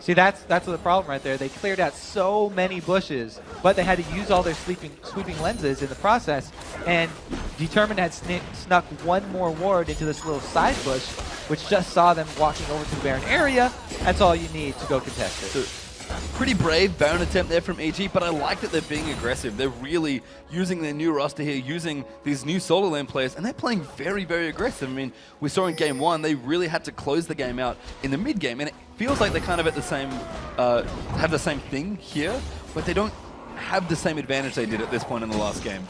See, that's the problem right there. They cleared out so many bushes, but they had to use all their sweeping lenses in the process, and Determined had snuck one more ward into this little side bush, which just saw them walking over to the Baron area. That's all you need to go contest it. So, pretty brave Baron attempt there from EG, but I like that they're being aggressive. They're really using their new roster here, using these new solo lane players, and they're playing very, very aggressive. I mean, we saw in game 1, they really had to close the game out in the mid game, and it feels like they're kind of at the same, have the same thing here, but they don't have the same advantage they did at this point in the last game.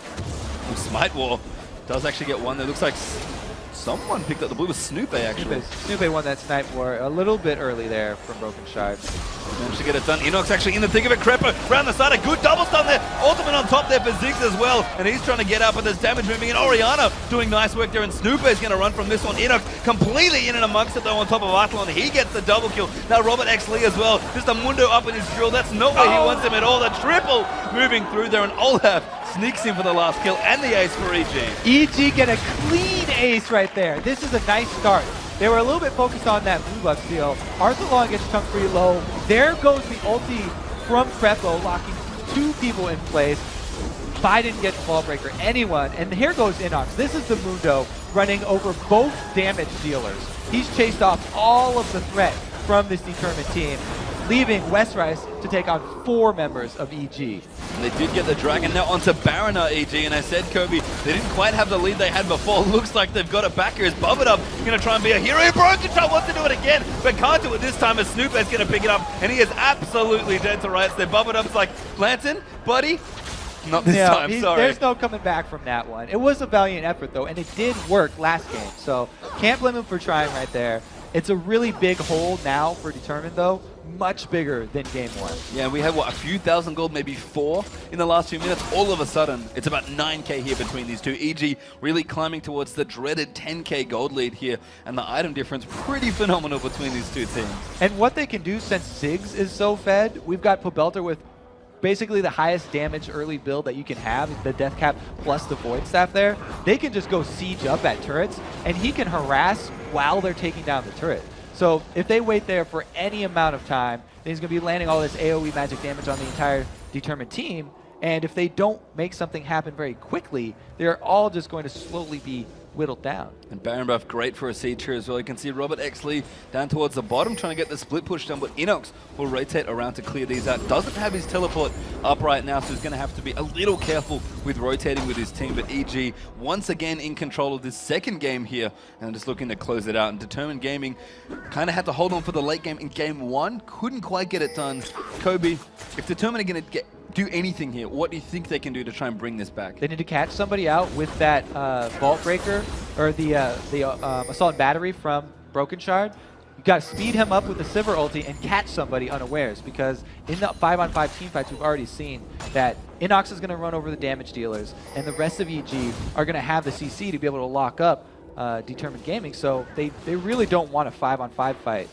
Ooh, Smite War does actually get one. There looks like someone picked up the blue. It was Snoopy, actually. Snoopy won that snipe war a little bit early there from Broken Shard. Managed to get it done. Inox actually in the thick of it. Crepo round the side. A good double stun there. Ultimate on top there for Ziggs as well. And he's trying to get up, but there's damage moving in. Oriana doing nice work there. And Snoopy is going to run from this one. Inox completely in and amongst it though on top of Athlon. He gets the double kill. Now Robert X Lee as well. Just a Mundo up in his drill. That's not where he wants him at all. The triple moving through there. And Olaf sneaks in for the last kill and the ace for EG. EG get a clean ace right there. This is a nice start. They were a little bit focused on that blue buff steal. Arthalon gets chunked pretty low. There goes the ulti from Crepo, locking 2 people in place. Biden didn't get the ball breaker, anyone. And here goes Inox. This is the Mundo running over both damage dealers. He's chased off all of the threat from this Determined team, leaving Westerice to take on 4 members of EG. And they did get the Dragon now onto Baron EG, and I said, Kobe, they didn't quite have the lead they had before. Looks like they've got it back here as Bubba going to try and be a hero. Broken Child wants to do it again, but can't do it this time as Snoop is going to pick it up, and he is absolutely dead to rights there. Bubba like, Blanton, buddy, not this time, sorry. There's no coming back from that one. It was a valiant effort, though, and it did work last game, so can't blame him for trying right there. It's a really big hole now for Determined, though. Much bigger than game 1. Yeah, we had, what, a few thousand gold, maybe 4 in the last few minutes. All of a sudden, it's about 9k here between these two. EG really climbing towards the dreaded 10k gold lead here, and the item difference pretty phenomenal between these two teams. And what they can do since Ziggs is so fed, we've got Pobelter with basically the highest damage early build that you can have, the Death Cap plus the Void Staff there. They can just go siege up at turrets, and he can harass while they're taking down the turret. So if they wait there for any amount of time, then he's going to be landing all this AoE magic damage on the entire Determined team, And if they don't make something happen very quickly, they're all just going to slowly be whittled down. And Baron buff, great for a siege here as well. You can see Robert Exley down towards the bottom trying to get the split push done, but Inox will rotate around to clear these out. Doesn't have his teleport up right now, so he's going to have to be a little careful with rotating with his team. But EG once again in control of this second game here, and just looking to close it out. And Determined Gaming kind of had to hold on for the late game in game 1. Couldn't quite get it done. Kobe, if Determined are going to do anything here, what do you think they can do to try and bring this back? They need to catch somebody out with that Vault Breaker or the Assault and Battery from Broken Shard. You got to speed him up with the Sivir ulti and catch somebody unawares, because in the 5-on-5 team fights, we've already seen that Inox is going to run over the damage dealers, and the rest of EG are going to have the CC to be able to lock up Determined Gaming, so they really don't want a 5-on-5 fight.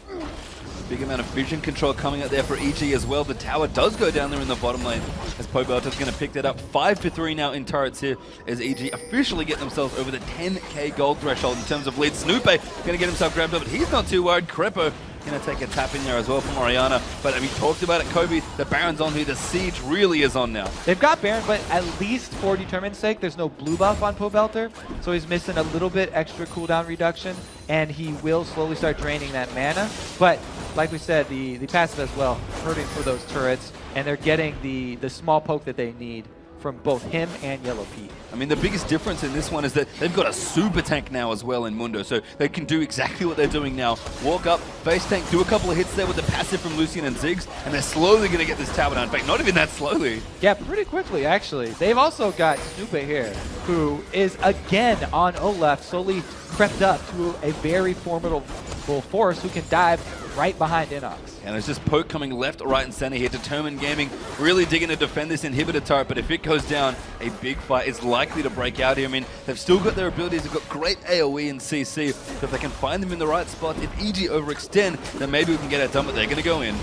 Big amount of vision control coming out there for EG as well. The tower does go down there in the bottom lane as Pobelter's going to pick that up. 5 for 3 now in turrets here as EG officially get themselves over the 10k gold threshold in terms of lead. Snoopy going to get himself grabbed up, but he's not too worried. Crepo going to take a tap in there as well from Oriana. But we talked about it, Kobe, the Baron's on who the siege really is on now. They've got Baron, but at least for Determined's sake, there's no blue buff on Pobelter, so he's missing a little bit extra cooldown reduction, and he will slowly start draining that mana. But like we said, the passive as well, hurting for those turrets, and they're getting the small poke that they need from both him and Yellow Pete. I mean, the biggest difference in this one is that they've got a super tank now as well in Mundo, so they can do exactly what they're doing now. Walk up, face tank, do a couple of hits there with the passive from Lucian and Ziggs, and they're slowly going to get this tower down. In fact, not even that slowly. Yeah, pretty quickly, actually. They've also got Snoopy here, who is again on Olaf, slowly crept up to a very formidable force who can dive right behind Inox. And there's just poke coming left, right, and center here. Determined Gaming really digging to defend this inhibitor turret, but if it goes down, a big fight is likely to break out here. I mean, they've still got their abilities. They've got great AoE and CC. So if they can find them in the right spot, if EG overextend, then maybe we can get it done, but they're going to go in.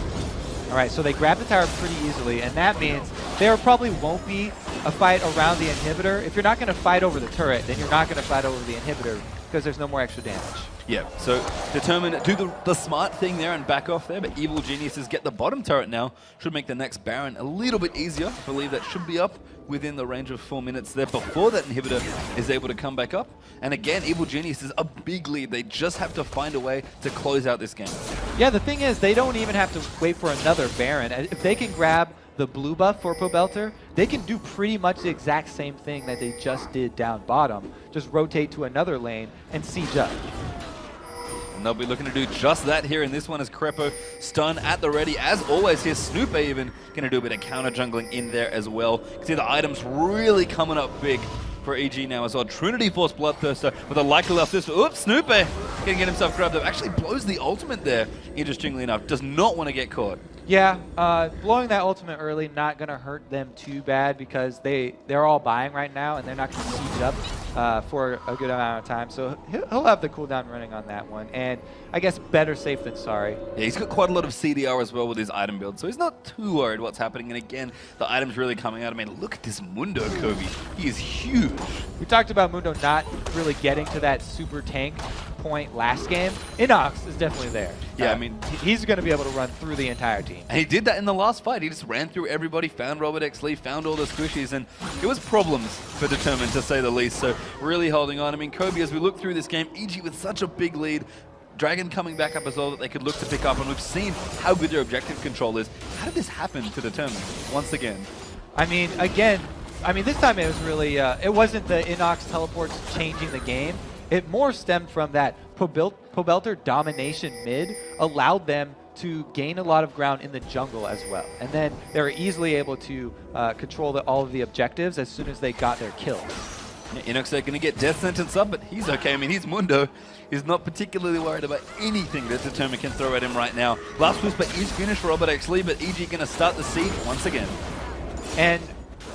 All right, so they grab the tower pretty easily, and that means there probably won't be a fight around the inhibitor. If you're not going to fight over the turret, then you're not going to fight over the inhibitor because there's no more extra damage. Yeah, so Determined do the smart thing there and back off there, but Evil Geniuses get the bottom turret now. Should make the next Baron a little bit easier. I believe that should be up within the range of 4 minutes there before that inhibitor is able to come back up. And again, Evil Geniuses a big lead. They just have to find a way to close out this game. Yeah, the thing is, they don't even have to wait for another Baron. If they can grab the blue buff for Pobelter, they can do pretty much the exact same thing that they just did down bottom. Just rotate to another lane and siege up. And they'll be looking to do just that here in this one as Crepo stun at the ready. As always here, Snoopy even going to do a bit of counter jungling in there as well. You can see the items really coming up big for EG now as well. Trinity Force Bloodthirster with a likely left this. Oops, Snoopy going to get himself grabbed up. Actually blows the ultimate there, interestingly enough. Does not want to get caught. Yeah, blowing that ultimate early not going to hurt them too bad because they're all buying right now and they're not going to siege up for a good amount of time. So he'll have the cooldown running on that one. And I guess better safe than sorry. Yeah, he's got quite a lot of CDR as well with his item build, so he's not too worried what's happening. And again, the items really coming out. I mean, look at this Mundo, Kobe. He is huge. We talked about Mundo not really getting to that super tank point last game. Inox is definitely there. Yeah, I mean, he's going to be able to run through the entire team. And he did that in the last fight. He just ran through everybody, found Robert Exley, found all the squishies, and it was problems for Determined, to say the least. So really holding on. I mean, Kobe, as we look through this game, EG with such a big lead, Dragon coming back up as well that they could look to pick up, and we've seen how good their objective control is. How did this happen to Determined once again? I mean, this time it was really, it wasn't the Inox teleports changing the game. It more stemmed from that Pobelter domination mid allowed them to gain a lot of ground in the jungle as well. And then they were easily able to control all of the objectives as soon as they got their kill. Yeah, Inox are going to get death sentence up, but he's okay. I mean, he's Mundo. He's not particularly worried about anything that Determined can throw at him right now. Last whisper is finished for Robert Exley, but EG going to start the siege once again. And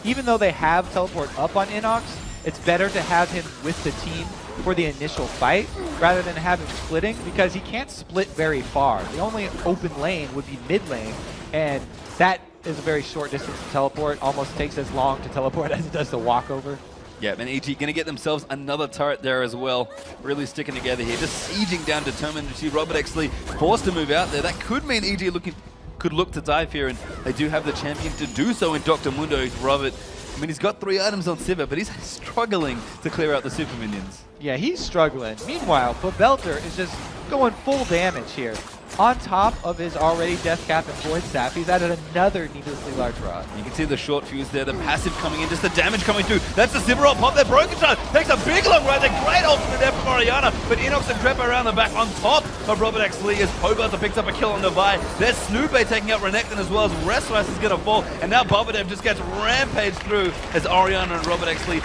even though they have teleport up on Inox, it's better to have him with the team for the initial fight rather than have him splitting, because he can't split very far. The only open lane would be mid lane, and that is a very short distance to teleport. Almost takes as long to teleport as it does to walk over. Yeah, and EG going to get themselves another turret there as well. Really sticking together here. Just sieging down Determined. You see Robert Exley forced to move out there. That could mean EG looking could look to dive here, and they do have the champion to do so in Dr. Mundo. Robert, I mean, he's got 3 items on Sivir, but he's struggling to clear out the super minions. Yeah, he's struggling. Meanwhile, Pobelter is just going full damage here. On top of his already Death Cap and Void Staff, he's added another needlessly large rod. You can see the short fuse there, the passive coming in, just the damage coming through. That's the Sivir ult pop there. Broken Shard takes a big long ride. The great ultimate there from Orianna, but Inox and Crepa around the back on top of Robert X. Lee as Pobelter picks up a kill on Nevi. There's Snoopy taking out Renekton as well as Restless is going to fall, and now Babadev just gets rampaged through as Orianna and Robert X. Lee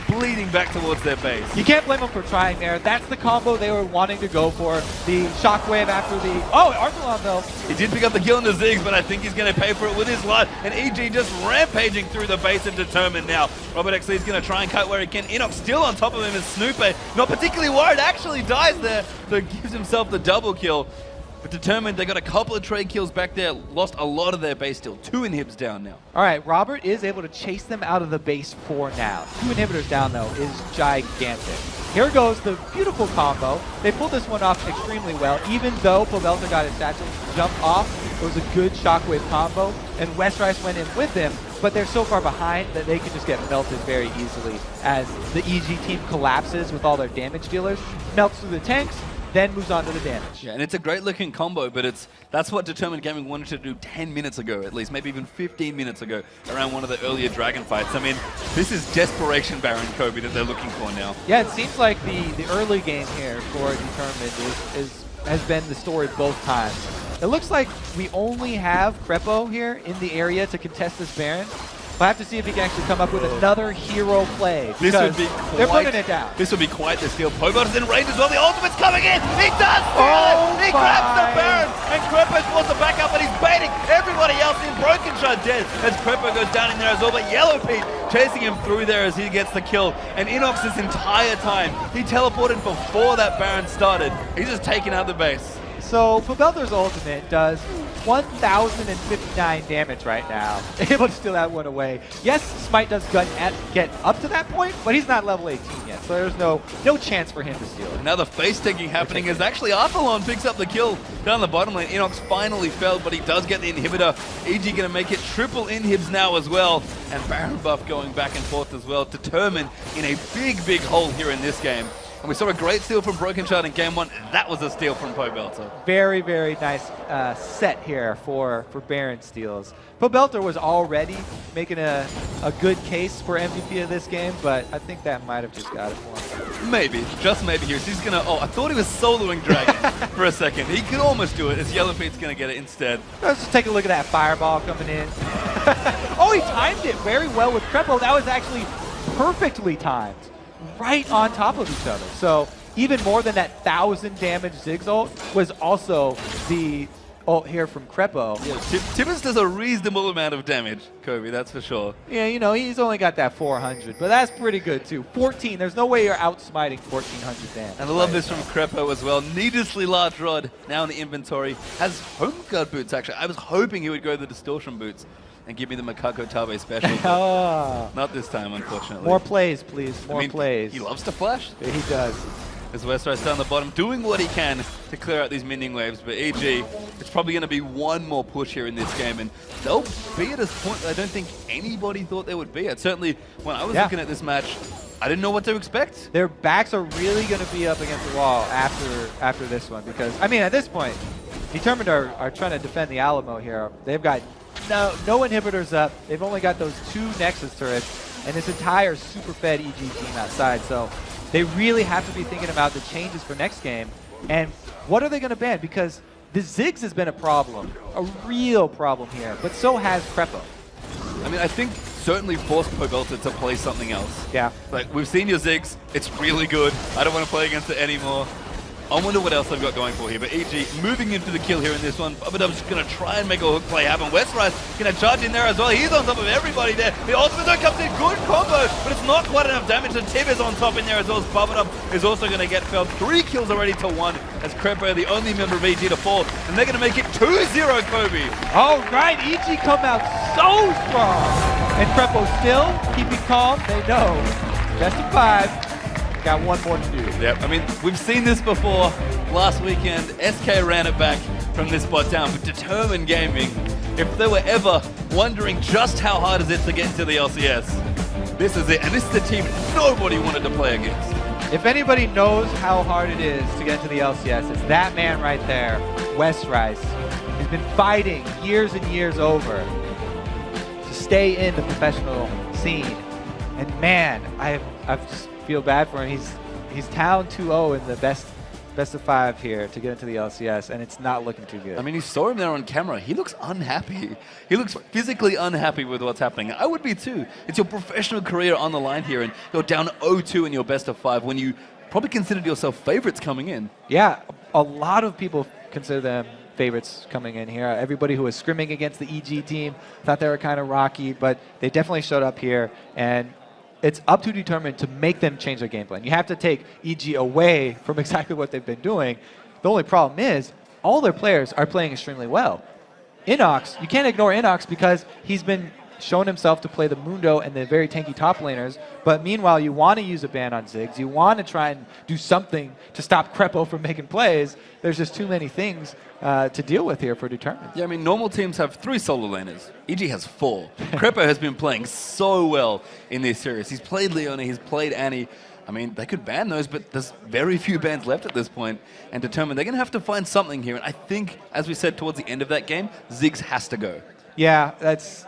bleeding back towards their base. You can't blame them for trying there. That's the combo they were wanting to go for. The Shockwave after the... Oh, Archelon though. He did pick up the kill on the Ziggs, but I think he's going to pay for it with his life. And EG just rampaging through the base and determined now. Robert X. Lee's going to try and cut where he can. Inox still on top of him, and Snoopy, not particularly worried, actually dies there, so gives himself the double kill. But determined, they got a couple of trade kills back there, lost a lot of their base still. 2 inhibs down now. All right, Robert is able to chase them out of the base for now. 2 inhibitors down, though, is gigantic. Here goes the beautiful combo. They pulled this one off extremely well, even though Pobelter got his satchel jumped off. It was a good Shockwave combo, and Westrice went in with him, but they're so far behind that they can just get melted very easily as the EG team collapses with all their damage dealers, melts through the tanks, then moves on to the damage. Yeah, and it's a great looking combo, but that's what Determined Gaming wanted to do 10 minutes ago, at least, maybe even 15 minutes ago, around one of the earlier Dragon fights. I mean, this is desperation Baron Kobe that they're looking for now. Yeah, it seems like the early game here for Determined has been the story both times. It looks like we only have Crepo here in the area to contest this Baron. We'll have to see if he can actually come up with another hero play. This would be they're putting it down. This would be quite the steal. Pobelter's in range as well. The ultimate's coming in. He does steal Oh it. He grabs the Baron, and Crepa wants to back up, but he's baiting everybody else in. Broken Shard dead as Crepa goes down in there as well. But Yellow Pete chasing him through there as he gets the kill. And Inox this entire time, he teleported before that Baron started. He's just taking out the base. So Pobelter's ultimate does 1,059 damage right now. Able to steal that one away. Yes, Smite does get up to that point, but he's not level 18 yet, so there's no chance for him to steal it. Now the face taking happening is actually Arthalon picks up the kill down the bottom lane. Inox finally fell, but he does get the inhibitor. EG going to make it triple inhibs now as well. And Baron buff going back and forth as well. Determined in a big hole here in this game. And we saw a great steal from Broken Shard in game 1. That was a steal from Pobelter. Very nice set here for Baron steals. Pobelter was already making a good case for MVP of this game, but I think that might have just got it for him. Maybe, just maybe here. So he's gonna, I thought he was soloing Dragon for a second. He could almost do it as Yellow Pete's gonna get it instead. Let's just take a look at that fireball coming in. Oh, he timed it very well with Crepo. That was actually perfectly timed. Right on top of each other. So even more than that 1,000 damage Ziggs ult was also the ult here from Crepo. Yeah, Tibbers does a reasonable amount of damage, Kobe, that's for sure. Yeah, you know, he's only got that 400, but that's pretty good too. 14, there's no way you're outsmiting 1,400 damage. And I love this from Crepo as well. Needlessly large rod now in the inventory. Has home guard boots actually. I was hoping he would go the distortion boots and give me the Makako Tabe special. Not this time, unfortunately. More plays, please. More plays. He loves to flash. Yeah, he does. As Westrice down the bottom, doing what he can to clear out these minion waves. But EG, it's probably going to be one more push here in this game. And they'll be at a point that I don't think anybody thought they would be at. Certainly, when I was looking at this match, I didn't know what to expect. Their backs are really going to be up against the wall after this one. Because, I mean, at this point, Determined are trying to defend the Alamo here. They've got no inhibitors up. They've only got those 2 Nexus turrets and this entire super fed EG team outside. So they really have to be thinking about the changes for next game. And what are they going to ban? Because the Ziggs has been a problem, a real problem here, but so has Crepo. I mean, I think certainly forced Pobelter to play something else. Yeah. Like, we've seen your Ziggs. It's really good. I don't want to play against it anymore. I wonder what else they've got going for here. But EG moving into the kill here in this one. Babadub's going to try and make a hook play happen. Westrice going to charge in there as well. He's on top of everybody there. The ultimate though comes in. Good combo, but it's not quite enough damage. And Tib is on top in there as well as Babadub is also going to get felled. 3 kills already to 1 as Crepo, the only member of EG to fall. And they're going to make it 2-0, Kobe. All right, EG come out so strong. And Crepo still keeping calm. They know. Best of 5. Got one more to do. Yep, I mean, we've seen this before. Last weekend, SK ran it back. from this spot down. But Determined Gaming, if they were ever wondering just how hard is it to get into the LCS, this is it. And this is the team nobody wanted to play against. If anybody knows how hard it is to get into the LCS, it's that man right there, Wes Rice. He's been fighting years and years over to stay in the professional scene. And man, I just feel bad for him. He's down 2-0 in the best of 5 here to get into the LCS, and it's not looking too good. I mean, you saw him there on camera. He looks unhappy. He looks physically unhappy with what's happening. I would be too. It's your professional career on the line here, and you're down 0-2 in your best of 5 when you probably considered yourself favorites coming in. Yeah, a lot of people consider them favorites coming in here. Everybody who was scrimming against the EG team thought they were kind of rocky, but they definitely showed up here, and it's up to Determined to make them change their game plan. You have to take EG away from exactly what they've been doing. The only problem is all their players are playing extremely well. Inox, you can't ignore Inox because he's been shown himself to play the Mundo and the very tanky top laners, but meanwhile you want to use a ban on Ziggs, you want to try and do something to stop Crepo from making plays. There's just too many things to deal with here for Determined. Yeah, I mean, normal teams have 3 solo laners. EG has 4. Crepo has been playing so well in this series. He's played Leona, he's played Annie. I mean, they could ban those, but there's very few bans left at this point. And Determined, they're going to have to find something here. And I think, as we said towards the end of that game, Ziggs has to go. Yeah, that's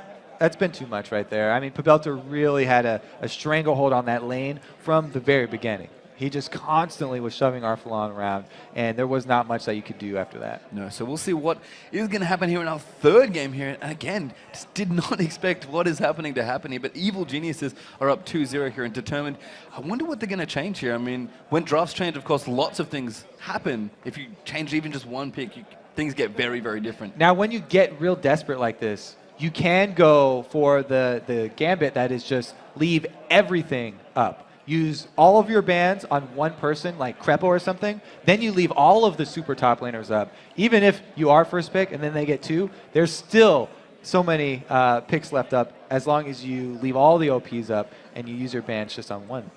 been too much right there. I mean, Pabelta really had a stranglehold on that lane from the very beginning. He just constantly was shoving Arfalon around, and there was not much that you could do after that. No, so we'll see what is going to happen here in our 3rd game here. And again, just did not expect what is happening to happen here. But Evil Geniuses are up 2-0 here and Determined. I wonder what they're going to change here. I mean, when drafts change, of course, lots of things happen. If you change even just one pick, things get very, very different. Now, when you get real desperate like this, you can go for the gambit that is just leave everything up. Use all of your bans on one person, like Crepo or something. Then you leave all of the super top laners up. Even if you are first pick and then they get 2, there's still so many picks left up as long as you leave all the OPs up and you use your bans just on one.